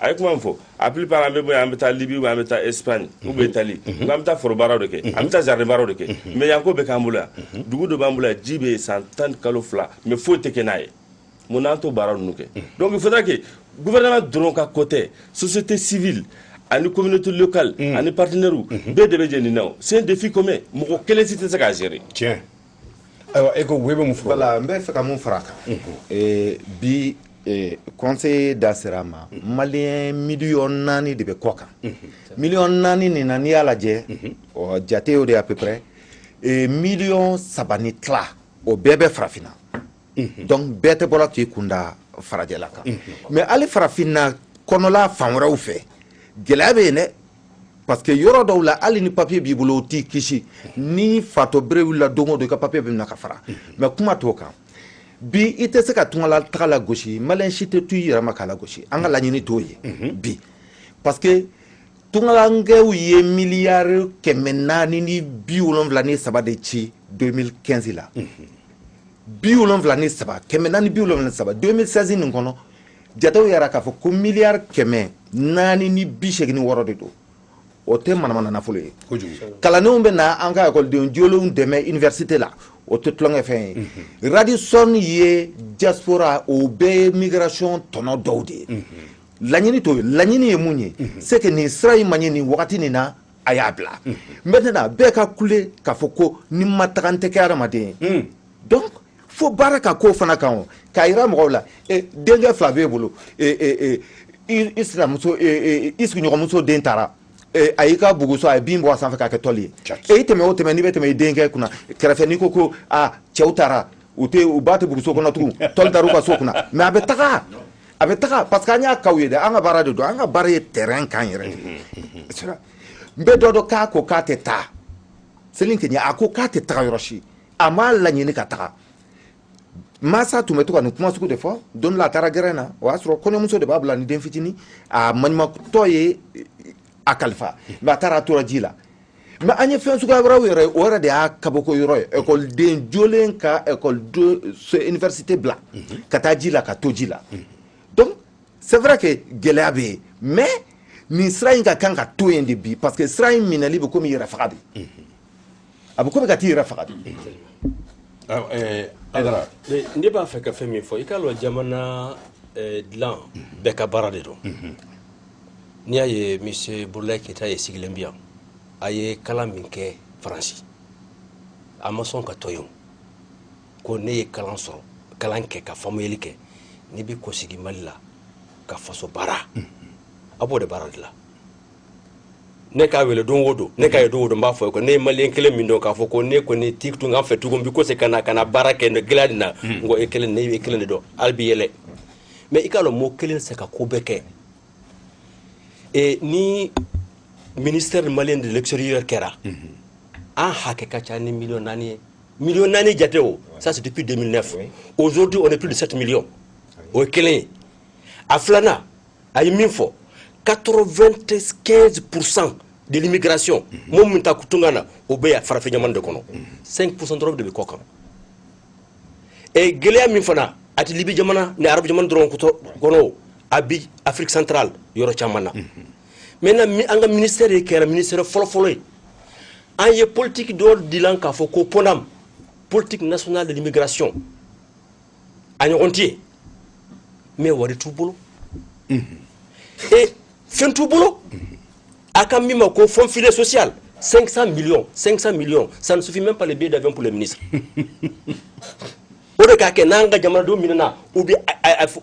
ay kuma fo a plupart ambe boy ambeta Libye ou ambeta Espagne ou Italie ou ambeta forbara de ke ambeta jardin baro de ke mais yanko be kambula dugu do bambula jibe santan kalofla mais faut te kenaye monanto baro nuke donc il faudra que gouvernement dron ka côté société civile ani communauté locale ani partenaire be de be jeni naw c'est un défi commun mo kele cité ça ka gérer tiens alors ego webe mu fo voilà mbe feka mun faraka bi conseil d'assurama malien million nani de be koka million nani ni nani ala je o jate o de à peu près million sabani tla o bebe frafina donc bete bola ti kunda farajela ka mais ali farafina konola fanwra fe gelabe ne parce que yoro dawla ali ni papier bi bolo ti kishi ni fato brewu la dongo de ka papier bi na ka fara mais kuma to kan bi ite se ka tungala tagala goshi malen shite tu yira makala goshi anga la nyini toye bi parce que tungala ngew ye milliard kemenani ni bi wolonvla ni saba de chi 2015 la bi wolonvla ni saba kemenani bi wolonvla saba 2016 ni kono jataw yara ka fo ko milliard kemen nani ni bi shegni woro de do o te manamana na folo kalane be na anga école de diolo deme université la o te tlonge fe Radisson ye diaspora o be migration tono dawde lañini to lañini e munye c'est que ni sray mañini wakati ni na ayabla maintenant be ka kule ka foko ni matakante ka ramade donc faut baraka ko fana kan ka ira mo la e denga flabe bolo islam so isku nyoko muso dentara ayika buguso ay bimbo sanfa ka ke toli e teme o teme ni beteme denga kuna krefe ni koko a cheutara ute ubate buguso kuna tu tol daru ka sokuna mais abetaka a bɛ taga parce que an y'a kaw ye dɛ an ka baara de don an ka baara ye terrain kan yɛrɛ de n bɛ dɔ dɔn k'a ko k'a tɛ taa Seline Keita a ko k'a tɛ taga yɔrɔ si a m'a laɲini ka taga masa tun bɛ to ka nin kuma sugu de fɔ don dɔ la a taara gɛrɛn na o y'a sɔrɔ kɔɲɔmuso de b'a bila ni den fitinin a maɲumantɔ ye a kalifa mais a taara a tora ji la mais an ye fɛn suguya wɛrɛw yɛrɛ o yɛrɛ de y'a kabako yɔrɔ ye ekɔliden jolen ka ekɔliden université bila ka taa ji la ka to ji la donc c'est vrai que gɛlɛya bɛ yen mais nin sira in ka kan ka to yen de bi parce que sira in minɛli bɛ komi yɛrɛ faga de a bɛ komi ka t'i yɛrɛ faga de Aidara ne b'a fɛ ka fɛn min fɔ i k'a lɔn jamana dilan bɛɛ ka baara de don n'i y'a ye monsieur Burulayi Keyita ye sigilen bi yan a ye kalan min kɛ Faransi a ma sɔn ka to yen ko ne ye kalan sɔrɔ kalan kɛ ka faamuyali kɛ n'i bɛ kɔsigi Mali la ka faso baara a b'o de baara de la ne k'a wele don o don ne k'a ye don o don n b'a fɔ ko ne ye maliyɛn kelen min dɔn k'a fɔ ko ne kɔni t'i tun an fɛ tugun bi ko se ka na baara kɛ ne gɛlɛya nin na n ko e kelen ne e kelen de dɔn hali bi yɛlɛ mais i k'a dɔn mot kelen se ka ko bɛɛ kɛ ni ministère malien de l'extérieur kɛra an hakɛ ka ca ni million 4 ye million 4 jate o ça c'est depuis 2009 aujourd'hui on est plus de 7 millions o ye kelen ye a filanan a ye min fɔ 95% de l'immigration mon min ta kutungana o bɛ ya farafin jamana de kɔnɔ 5% dɔrɔn de bɛ kɔ kan et gɛlɛya min fana a tɛ libi jamana ni arabu jamana dɔrɔn kɔnɔ a bi Afrique centrale yɔrɔ caman na maintenant an ka ministère de kɛra ministère fɔlɔ-fɔlɔ ye an ye politique dɔ dilan k'a fɔ ko PONAM politique nationale de l'immigration a ɲɔgɔn tɛ yen mais wari t'u bolo et fɛn t'u bolo a ka min ma ko fonds filet social 500 millions ça ne suffit même pas les billets d'avion pour les ministres o de k'a kɛ n'an ka jamanadenw minɛna ou bien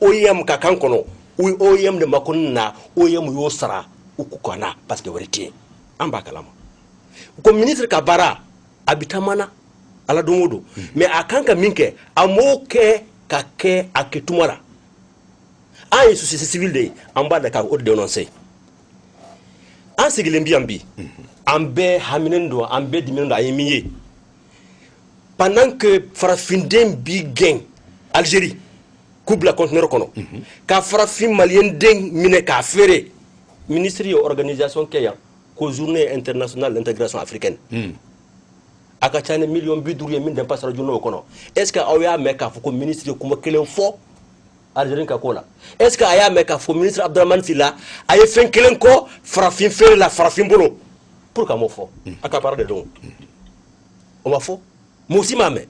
OIM ka kan kɔnɔ ou OIM de makɔnɔ na OIM y'o sara u k'u kana parce que wari tɛ yen an b'a kalama ko ministre ka baara a bɛ taamana ala don o don mais a kan ka min kɛ a m'o kɛ ka kɛ a kɛtuma la an ye société civile de ye an b'a da ka o de dénoncer an sigilen bi yan bi an bɛɛ haminen don an bɛɛ diminen don a ye min ye pendant que farafinden bi gɛn Algérie k'u bila conteneur kɔnɔ ka farafin maliyɛn den minɛ k'a feere ministre ye organisation kɛ yan ko journée internationale d'intégration africaine a ka ca ni million 50 ye min den pasara journée o kɔnɔ est ce que aw y'a mɛn k'a fɔ ko ministre ye kuma kelen fɔ Algérie ka ko la est ce que a y'a mɛn k'a fɔ ministre Abdramane Sila a ye fɛn kelen kɔ farafin feere la farafin bolo pour ka m'o fɔ a ka baara de don o ma fɔ moi aussi m'a mɛn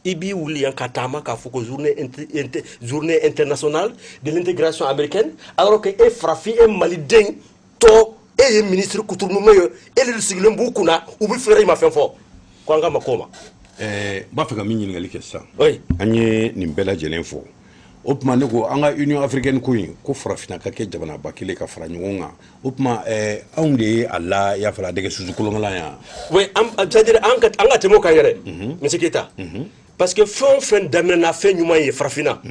i b'i wuli yan ka taama k'a fɔ ko journée internationale de l'intégration américaine alors que e farafin e maliden tɔ e ye ministre kuturunume ye e de sigilen b'u kunna u bɛ feere i ma fɛn fɔ ko an ka ma k'o ma n b'a fɛ ka min ɲininkali kɛ sisan oui an ye nin bɛɛ lajɛlen fɔ o tuma ne ko an ka union africaine ko in ko farafina ka kɛ jamanaba kelen ka fara ɲɔgɔn kan o tuma anw de ye a la y'a fɔ a dɛgɛ susu kolonkalan yan oui c'est-à-dire an ka tɛmɛ o kan yɛrɛ monsieur Keita parce que fɛn o fɛn daminɛna fɛn ɲuman ye farafinna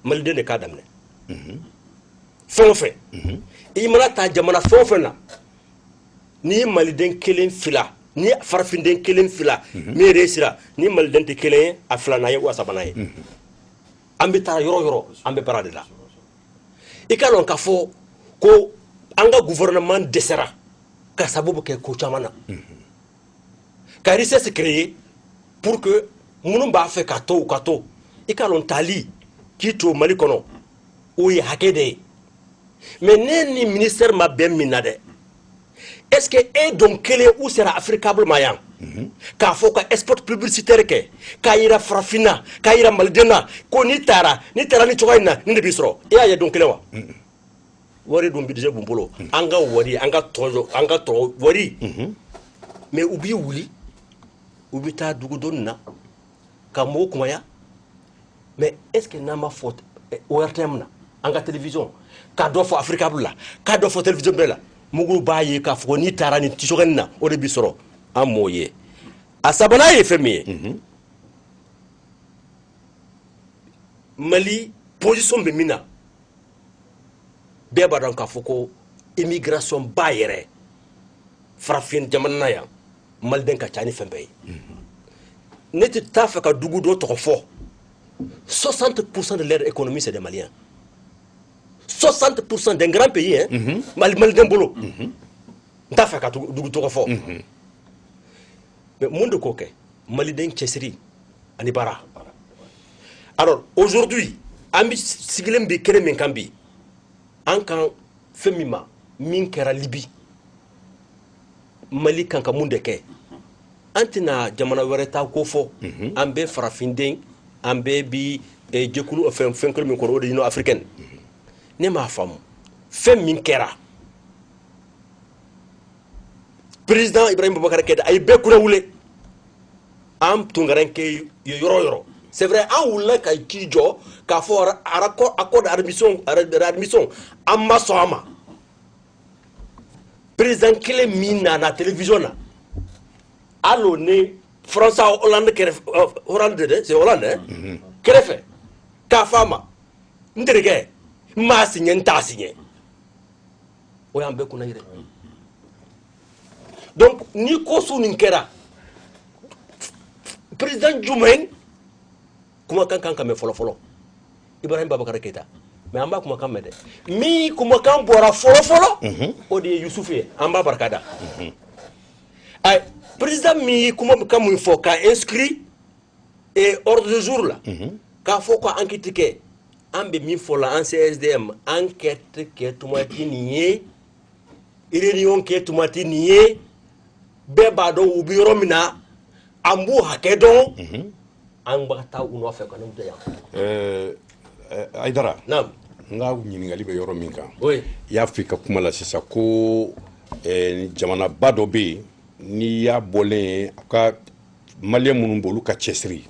maliden de k'a daminɛ fɛn o fɛn i mana taa jamana fɛn o fɛn na n'i ye maliden kelen fila ni farafinden kelen fila min réussira ni maliden tɛ kelen ye a filanan ye ou a sabanan ye an bɛ taa yɔrɔ yɔrɔ an bɛ baara de la i ka dɔn k'a fɔ ko an ka gouvernement dɛsɛra ka sababu kɛ ko caman na ka richesse créer pour que minnu b'a fɛ ka to u ka to i ka dɔn tali k'i to Mali kɔnɔ o ye hakɛ de ye mais ne ni ministère ma bɛn min na dɛ est ce que e dɔn kelen u sera africable ma yan k'a fɔ ka export publicitaire kɛ k'a yira farafinna k'a yira maliden na ko n'i taara ni cogoya in na nin de b'i sɔrɔ e y'a ye don kelen wa wari dun budget b'u bolo an ka wari an ka tɔrɔ wari mais u b'i wuli u bɛ taa dugudenw na ka mɔgɔw kumaya mais est ce que n'an ma fɔ ORTM na an ka télévision k'a dɔ fɔ africable la k'a dɔ fɔ télévision bɛɛ la mugu b'a ye k'a fɔ n'i taara nin cogoya in na o de b'i sɔrɔ an m'o ye a sabanan ye fɛn min ye Mali position bɛ min na bɛɛ b'a dɔn k'a fɔ ko immigration ba yɛrɛ farafin jamana na yan maliden ka ca ni fɛn bɛɛ ye ne tɛ taa fɛ ka dugu dɔ tɔgɔ fɔ 60% de leur économie c'est des Maliens 60% d'un grand pays hein maliden bolo n t'a fɛ ka dugu tɔgɔ fɔ mais mun de k'o kɛ maliden cɛsiri ani baara alors aujourd'hui an bɛ sigilen bi kɛnɛ min kan bi an kan fɛn min ma min kɛra Libi Mali kan ka mun de kɛ an tɛna jamana wɛrɛ ta ko fɔ an bɛ farafinden an bɛɛ bi jɛkulu fɛn kelen min kɔnɔ o de ye Union africaine ne m'a faamu fɛn min kɛra président Ibrahim Boubacar Keïta a ye bɛɛ kunna wuli an tun ka kɛ yɔrɔ yɔrɔ c'est vrai an wulila ka k'i jɔ k'a fɔ accord d'admission an ma sɔn a ma président kelen min nana télévision na allo ne François Hollande kɛrɛfɛ Hollande de c'est Hollande kɛrɛfɛ k'a fɔ a ma n terikɛ n m'a signé n t'a signé o y'an bɛɛ kunna yɛrɛ donc ni ko su nin kɛra président jumɛn kumakan kan ka mɛn fɔlɔ-fɔlɔ Ibrahim Boubacar Keïta mais an b'a kumakan mɛn dɛ min kumakan bɔra fɔlɔ-fɔlɔ o de ye Yusufu ye an b'a barika da président min ye kumakan min fɔ k'a inscrit ordre du jour la k'a fɔ ko enquête kɛ an bɛ min fɔ la an CSDM enquête kɛ tuma tɛ nin ye réunion kɛ tuma tɛ nin ye bɛɛ b'a dɔn u bɛ yɔrɔ min na an b'u hakɛ dɔn an b'a taa u nɔfɛ ka n'u tɛ yan. Aidara Naam. n ka ɲininkali bɛ yɔrɔ min kan Oui. i y'a fɔ i ka kuma la sisan ko jamanaba dɔ bɛ yen n'i y'a bɔlen ye a ka maliyɛn minnu bɛ olu ka cɛsiri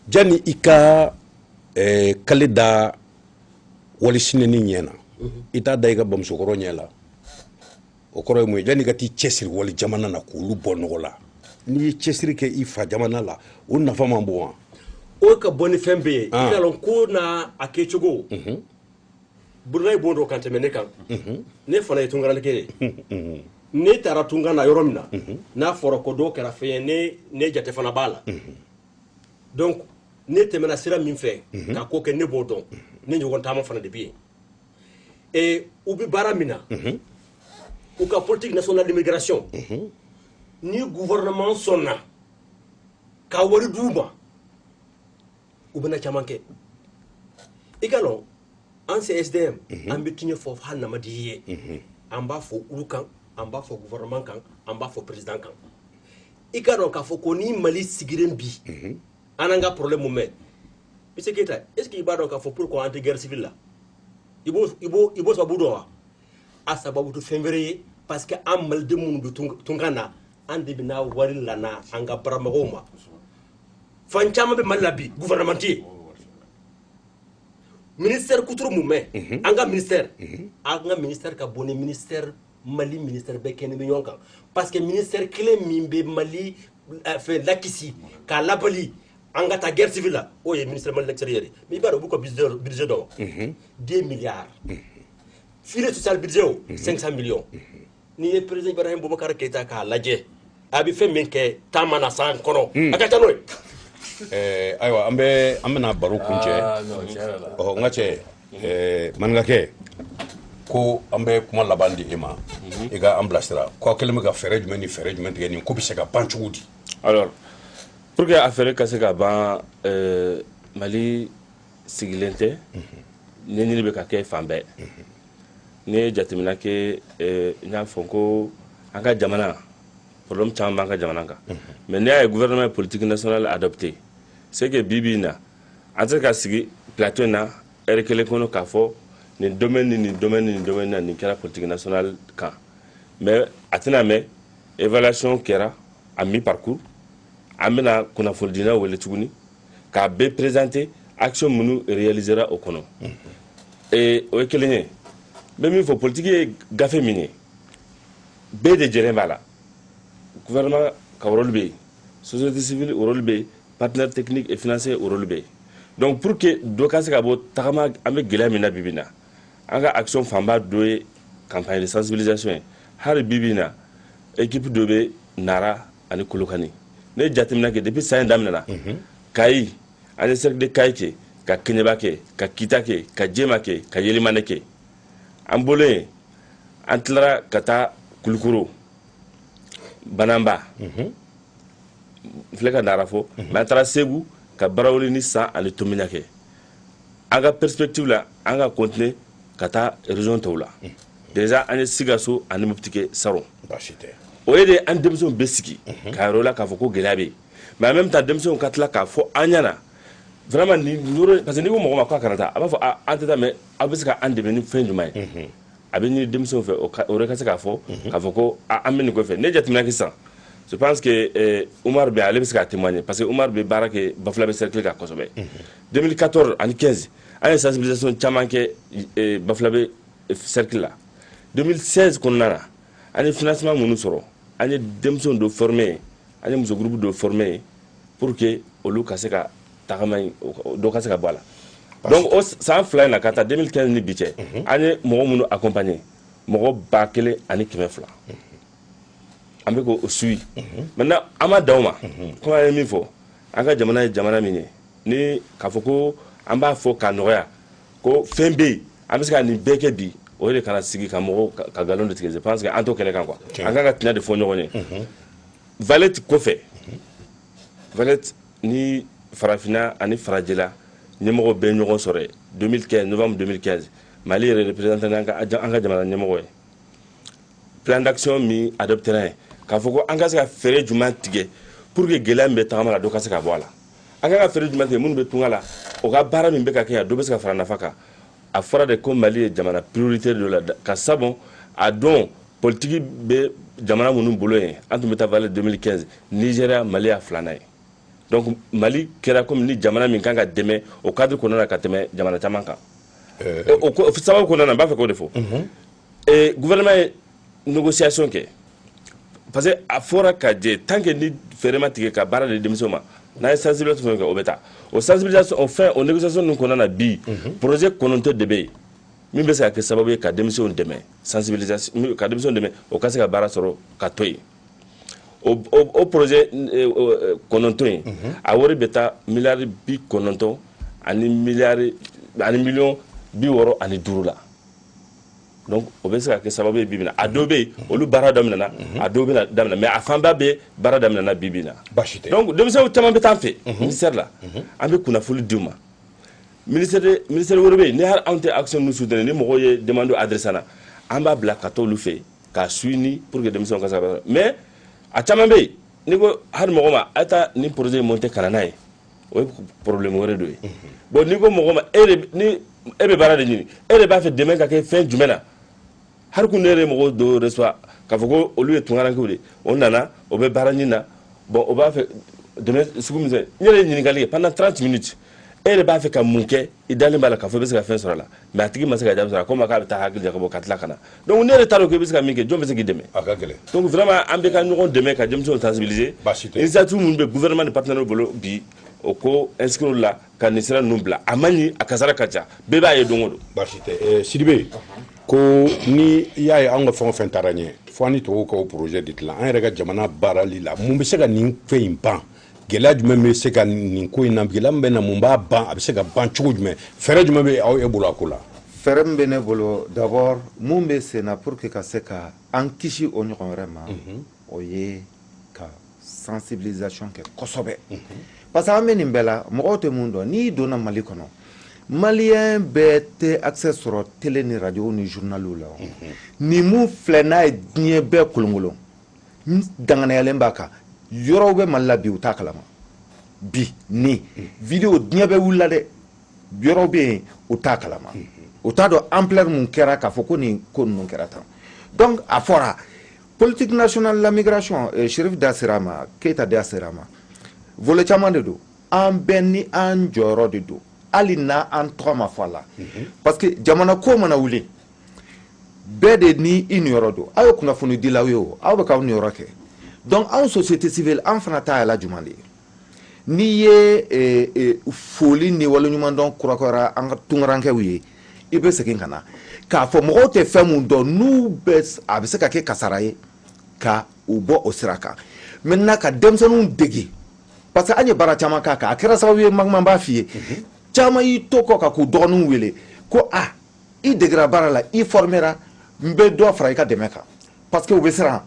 janni i ka kale da walisinɛni ɲɛ na i t'a da i ka bamusokɔrɔ ɲɛ la o kɔrɔ ye mun ye janni i ka t'i cɛsiri wali jamana na k'olu bɔ nɔgɔ la n'i ye cɛsiri kɛ i fa jamana la o nafa man bon wa. O ka bɔ ni fɛn bɛɛ ye i ka dɔn ko n'a a kɛcogo Burulayi bon dɔ kan tɛmɛ ne kan ne fana ye tunkaranke ye ne taara tunkan na yɔrɔ min na n'a fɔra ko dɔw kɛra fɛn ye ne jate fana b'a la donc ne tɛmɛna sira min fɛ k'a ko kɛ ne b'o dɔn ne ɲɔgɔn taama fana de bɛ yen u bɛ baara min na u ka politique nationale d'immigration ni gouvernement sɔnna ka wari d'u ma u bɛna caman kɛ i ka dɔn an CSDM an bɛ tiɲɛ fɔ hali n'a ma di i ye an b'a fɔ olu kan an b'a fɔ gouvernement kan an b'a fɔ président kan i ka dɔn k'a fɔ ko ni Mali sigilen bi an n'an ka problème mun mɛn Monsieur Keïta est-ce que i b'a dɔn k'a fɔ pourquoi an tɛ guerre civile la i b'o sababu dɔn wa a sababu tɛ fɛn wɛrɛ ye parce que an maliden minnu bɛ tunkan na an de bɛna wari lana an ka baramɔgɔw ma fan caman bɛ Mali la bi gouvernement tɛ yen ministère kuturu mun mɛn an ka ministère ka bon ni ministère Mali ministère bɛɛ kɛnɛ bɛ ɲɔgɔn kan parce que ministère kelen min bɛ Mali fɛ lakisi k'a labali an ka taa guerre civile la o ye ministère Mali l'extérieur mais i b'a dɔn u b'u ka budget dɔn 2 milliards filet social budget o 500 millions n'i ye président Ibrahim Boubacar Keïta k'a lajɛ a bɛ fɛn min kɛ taama na san kɔnɔ a ka ca n'o ye. Ayiwa an bɛna baro kuncɛ n ka cɛ maninkakɛ ko an bɛ kuma laban di e ma i ka an bilasira ko a kɛlen bɛ ka fɛɛrɛ jumɛn ni fɛɛrɛ jumɛn tigɛ nin ko bɛ se ka ban cogo di. Alors pour que a fɛɛrɛ ka se ka ban Mali sigilen tɛ ɲɛɲini bɛ ka kɛ fan bɛɛ ni ye jateminɛ kɛ n y'a fɔ ko an ka jamana problème caman b'an ka jamana kan mais n'i y'a ye gouvernement politique nationale adopté c'est que bi na an tɛ se ka sigi plateau in na heure kelen kɔnɔ k'a fɔ nin domaine ni nin domaine ni nin domaine na nin kɛra politique nationale kan mais a tɛna mɛn évaluation kɛra à mi parcours an bɛna kunnafonidina wele tuguni k'a bɛɛ présenter action minnu réalisera o kɔnɔ o ye kelen ye n bɛ min fɔ politique ye gafe min ye bɛɛ de jɛlen b'a la gouvernement ka rôle bɛ yen société civile o rôle bɛ yen partenaire technique et financier o rôle bɛ yen donc pour que dɔ ka se ka bɔ tagama an bɛ gɛlɛya min na bi bi in na an ka action fanba dɔ ye campagne de sensibilisation ye hali bi bi in na équipe dɔ bɛ Nara ani Kolokani ne jateminɛ kɛ depuis san in daminɛna Kayi an ye cercle de Kayi kɛ ka Keɲeba kɛ ka Kita kɛ ka Jema kɛ ka Yelimane kɛ an bolo yen an tilara ka taa Kulukoro Banamba filɛ ka Nara fɔ mais an taara Segu ka Barawuli ni San ani Tomina kɛ an ka perspective la an ka continuer ka taa région tɔw la déjà an ye Sikaso ani Mopti kɛ Saron o ye de an denmisɛnw bɛ sigi k'a yɔrɔ la k'a fɔ ko gɛlɛya bɛ yen mais en même temps denmisɛnw ka tila k'a fɔ an ɲɛna vraiment ni yɔrɔ parce que n'i ko mɔgɔ ma k'a kana taa a b'a fɔ an tɛ taa mais aw bɛ se ka an dɛmɛ ni fɛn jumɛn ye a bɛ ɲini denmisɛnw fɛ o yɛrɛ ka se k'a fɔ ko an bɛ nin kɔfɛ ne jateminɛ kɛ sisan je pense que Umar bɛ ale bɛ se k'a témoigner parce que Umar bɛ baara kɛ Bafulabe cercle kan kosɛbɛ 2014 ani 15 an ye sensibilisation caman kɛ Bafulabe cercle la 2016 kɔnɔna na an ye financement minnu sɔrɔ an ye denmisɛnw dɔ former an ye muso groupe dɔ former pour que olu ka se ka tagama dɔ ka se ka bɔ a la donc o san fila in na ka taa 2015 ni bi cɛ an ye mɔgɔ minnu accompagner mɔgɔ 1200 an bɛ k'o suivi maintenant an ma dan o ma comme an ye min fɔ an ka jamana ye jamana min ye ni k'a fɔ ko an b'a fɔ k'a nɔgɔya ko fɛn bɛ yen an bɛ se ka nin bɛɛ kɛ bi o de kana sigi ka mɔgɔw ka nkalon de tigɛ je pense que an t'o kɛnɛ kan quoi an kan ka tiɲɛ de fɔ ɲɔgɔn ye Valette kɔfɛ Valette ni Farafina ani Farajɛla ɲɛmɔgɔ bɛɛ ɲɔgɔn sɔrɔ ye 2015 novembre 2015 Mali yɛrɛ représentant an ka jamana ɲɛmɔgɔ ye plan d'action min adoptera ye k'a fɔ ko an ka se ka fɛɛrɛ jumɛn tigɛ pour que gɛlɛya min bɛ tagama la dɔ ka se ka bɔ a la an ka fɛɛrɛ jumɛn tigɛ minnu bɛ tunga la o ka baara min bɛ ka kɛ yan dɔ bɛ se ka fara nafa kan a fɔra de ko Mali ye jamana prioritaire dɔ la ka sabu a dɔn politique bɛ jamana minnu bolo yen an tun bɛ taa Valette 2015 Nigeria Mali y'a filanan ye donc Mali kɛra comme ni jamana min kan ka dɛmɛ o cadre kɔnɔna na ka tɛmɛ jamana caman kan o sababu kɔnɔna na n b'a fɛ k'o de fɔ gouvernement ye négociation kɛ parce que a fɔra ka jɛ tant que ni fɛɛrɛ ma tigɛ ka baara di denmisɛnw ma n'a ye sensibilisation kɛ o bɛ taa o sensibilisation o fɛn o négociation ninnu kɔnɔna na bi projet 9 de bɛ yen min bɛ se ka kɛ sababu ye ka denmisɛnw dɛmɛ sensibilisation ka denmisɛnw dɛmɛ o ka se ka baara sɔrɔ ka to yen o projet 9 in a wari bɛ taa miliyari 90 ani miliyari ani miliyɔn 65 la donc o bɛ se ka kɛ sababu ye bi bi in na a dɔw bɛ yen olu baara daminɛna a dɔw bɛ na daminɛ mais a fanba bɛ baara daminɛna bi bi in na donc denmisɛnw caman bɛ taa an fɛ ministère la an bɛ kunnafoni d'u ma ministère wɛrɛ bɛ yen ni hali anw tɛ action ninnu soutenir ni mɔgɔw ye demande adressé an na an b'a bila ka t'olu fɛ k'a suivi pour que denmisɛnw ka se ka mais a caman bɛ yen n'i ko hali mɔgɔ ma a ye taa nin projet in monter ka na n'a ye o ye problème wɛrɛ dɔ ye bon n'i ko mɔgɔ ma ni e bɛ baara de ɲini e de b'a fɛ dɛmɛ ka kɛ fɛn jumɛn na hali kun ne yɛrɛ mɔgɔw dɔw reçoit k'a fɔ ko olu ye tunkarankew de o nana o bɛ baara ɲini na bon o b'a fɛ dɛmɛ sugu min fɛ n yɛrɛ ye ɲininkali kɛ pendant 30 minutes e de b'a fɛ ka mun kɛ i dalen b'a la k'a fɔ i bɛ se ka fɛn sɔrɔ a la mais a tigi ma se ka jaabi sɔrɔ a ko ma k'a bɛ taa hakili jagabɔ ka tila ka na donc ne yɛrɛ t'a dɔn ko i bɛ se ka min kɛ jɔn bɛ se k'i dɛmɛ a ka gɛlɛn donc vraiment an bɛ ka ɲɔgɔn dɛmɛ ka denmisɛnw sensibiliser initiative minnu bɛ gouvernement ni partenaires bolo bi o ko inscrire la ka nin sira ninnu bila a man ɲi a kasara ka ca bɛɛ b'a ye don o don baasi tɛ Sidibe ko ni i y'a ye an ka fɛn o fɛn taara ɲɛ fo an ni tubabuw ka o projet de dilan an yɛrɛ ka jamana baarali la mun bɛ se ka nin fɛn in ban gɛlɛya jumɛn bɛ se ka nin ko in na gɛlɛya min bɛ na mun b'a ban a bɛ se ka ban cogo jumɛn fɛɛrɛ jumɛn bɛ aw bolo a ko la fɛɛrɛ min bɛ ne bolo d'abord mun bɛ sen na pour que ka se ka an kisi o ɲɔgɔn wɛrɛ ma o ye ka sensibilisation kɛ kosɛbɛ parce que an bɛ nin bɛɛ la mɔgɔw tɛ mun dɔn n'i donna Mali kɔnɔ maliyɛn bɛɛ tɛ accès sɔrɔ télé ni radio ni journaliw la nin mun filɛ n'a ye diɲɛ bɛɛ kolonkolon danganiyalen b'a kan yɔrɔw bɛ Mali la bi u t'a kalama bi ni vidéo diɲɛ bɛɛ wulila dɛ yɔrɔw bɛ yen u t'a kalama u t'a dɔn ampleur mun kɛra k'a fɔ ko nin ko ninnu kɛra tan donc a fɔra politique nationale la migration Cherif da sera a ma Keita da sera a ma volet caman de don an bɛɛ ni an jɔyɔrɔ de don hali n'a an tɔgɔ ma fɔ a la parce que jamana ko mana wuli bɛɛ de ni i niyɔrɔ don aw ye kunnafoni dilaw ye o aw bɛ k'aw niyɔrɔ kɛ donc anw société civile an fana ta yɛlɛ juman de ye n'i ye foli ni waleɲumandɔn kurakɔra an ka tunkarankew ye i bɛ segin ka na k'a fɔ mɔgɔw tɛ fɛn mun dɔn n'u bɛ a bɛ se ka kɛ kasara ye ka u bɔ o sira kan maintenant ka denmisɛnninw dege parce que an ye baara caman k'a kan a kɛra sababu ye Magman b'a f'i ye caman y'i to kɔ ka k'u dɔgɔninw wele ko i degera baara la i formera n bɛ dɔ fara i ka dɛmɛ kan parce que u bɛ siran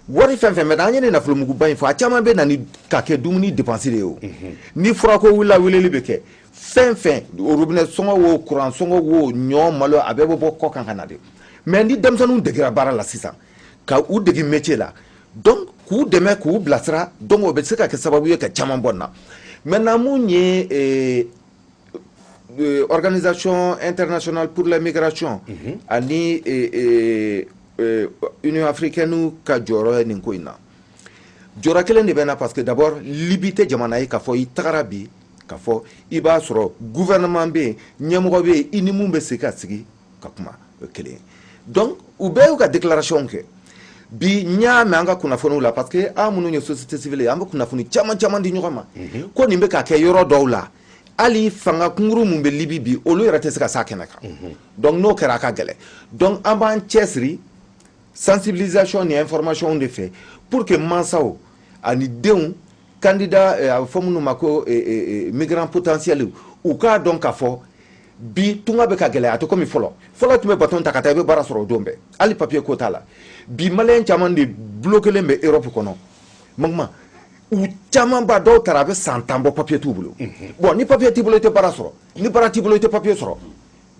wari fɛn fɛn bɛ an ye nin nafolomuguba in fɔ a caman bɛ na ni ka kɛ dumuni dépense de ye o ni furako wulila weleli bɛ kɛ fɛn fɛn robinet sɔngɔ wo courant sɔngɔ wo ɲɔ malo a bɛɛ bɛ bɔ kɔ kan ka na de mais ni denmisɛnninw degera baara la sisan ka u degi métier la donc k'u dɛmɛ k'u bilasira donc o bɛ se ka kɛ sababu ye ka caman bɔ nin na maintenant mun ye organisation internationale pour la migration ani Union africaine ka jɔyɔrɔ ye nin ko in na jɔyɔrɔ kelen de bɛ na parce que d'abord Libi tɛ jamana ye k'a fɔ i tagara bi k'a fɔ i b'a sɔrɔ gouvernement bɛ yen ɲɛmɔgɔ bɛ yen i ni mun bɛ se ka sigi ka kuma o ye kelen ye donc u bɛɛ y'u ka déclaration kɛ bi n y'a mɛn an ka kunnafoniw la parce que an minnu ye société civile ye an bɛ kunnafoni caman caman di ɲɔgɔn ma ko nin bɛ ka kɛ yɔrɔ dɔw la hali fanga kunkuru mun bɛ Libi bi olu yɛrɛ tɛ se ka s'a kɛnɛ kan donc n'o kɛra a ka gɛlɛn donc an b'an cɛsiri sensibilisation ni information de fait pour que mansaw ani denw candidat a bɛ fɔ minnu ma ko migrant potentiel u k'a dɔn k'a fɔ bi tunga bɛ ka gɛlɛya a tɛ komi fɔlɔ fɔlɔ tun bɛ baton ta ka taa i bɛ baara sɔrɔ o don bɛɛ hali papier ko t'a la bi maliyɛn caman de bloquelen bɛ Europe kɔnɔ Magman u caman ba dɔw taara a bɛ san 10 bɔ papier t'u bolo bon ni papier t'i bolo i tɛ baara sɔrɔ ni baara t'i bolo i tɛ papier sɔrɔ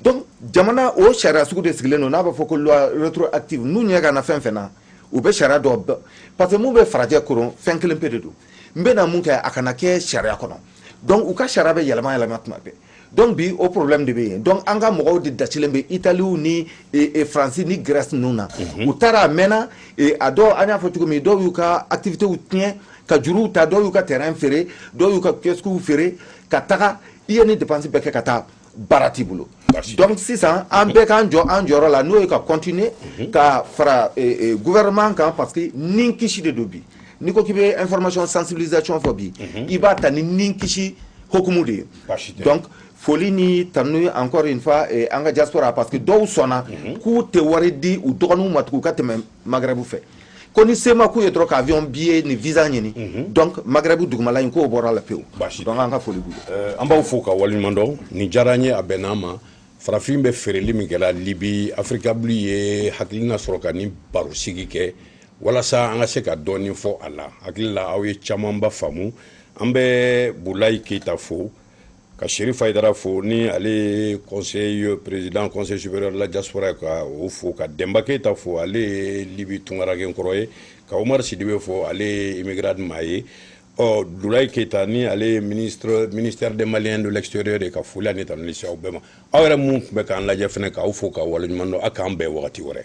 donc jamana o sariya sugu de sigilen don n'a bɛ fɔ ko loi rétroactive n'u ɲɛ ka na fɛn fɛn na u bɛ sariya dɔ parce que mun bɛ farajɛ koron fɛn kelen pe de don n bɛna mun kɛ a kana kɛ sariya kɔnɔ donc u ka sariya bɛ yɛlɛma yɛlɛma tuma bɛɛ donc bi o problème de bɛ yen donc an ka mɔgɔw de dacilen bɛ Italie ni France ni Grèce ninnu na u taara a mɛnna a dɔw an y'a fɔ cogo min dɔw y'u ka activité tiɲɛ ka juruw ta dɔw y'u ka terrain feere dɔw y'u ka kiosques feere ka taga i ye ni dépense bɛɛ kɛ ka taa baara t'i bolo donc sisan an bɛɛ k'an jɔ an jɔyɔrɔ la n'o ye ka continuer ka fara gouvernement kan parce que ni kisi de don bi n'i ko k'i bɛ information sensibilisation fɔ bi i b'a ta ni nin kisi hokumu de ye donc foli ni tanu encore une fois an ka diaspora parce que dɔw sɔnna k'u tɛ wari di u dɔgɔninw ma tugun ka tɛmɛ Maghreb fɛ ko ni se ma k'u ye dɔrɔn ka avion billet ni visa ɲini donc Maghreb dugumala in k'o bɔra la pewu donc an ka foli b'u ye an b'aw fo ka waleɲuman dɔn nin diyara n ye a bɛnn'an ma farafin bɛ feereli min kɛra Libi Afrikabulu ye hakilina sɔrɔ ka nin baro sigi kɛ walasa an ka se ka dɔɔnin fɔ a la hakili la aw ye camanba faamu an bɛ Bulayi Keyita fo ka Sherif Hayidara fo ni ale président conseil supérieur de la diaspora ka o fo ka Demba Keyita fo ale ye Libi tungaragɛn kɔrɔ ye ka Umar Sidibe fo ale ye immigrant maa ye Bulayi Keyita ni ale ministère des Maliens de l'extérieur de ka foli ani tanu lase aw bɛɛ ma aw yɛrɛ mun tun bɛ k'an lajɛ fɛnɛ k'aw fo ka waleɲuman dɔn a k'an bɛn wagati wɛrɛ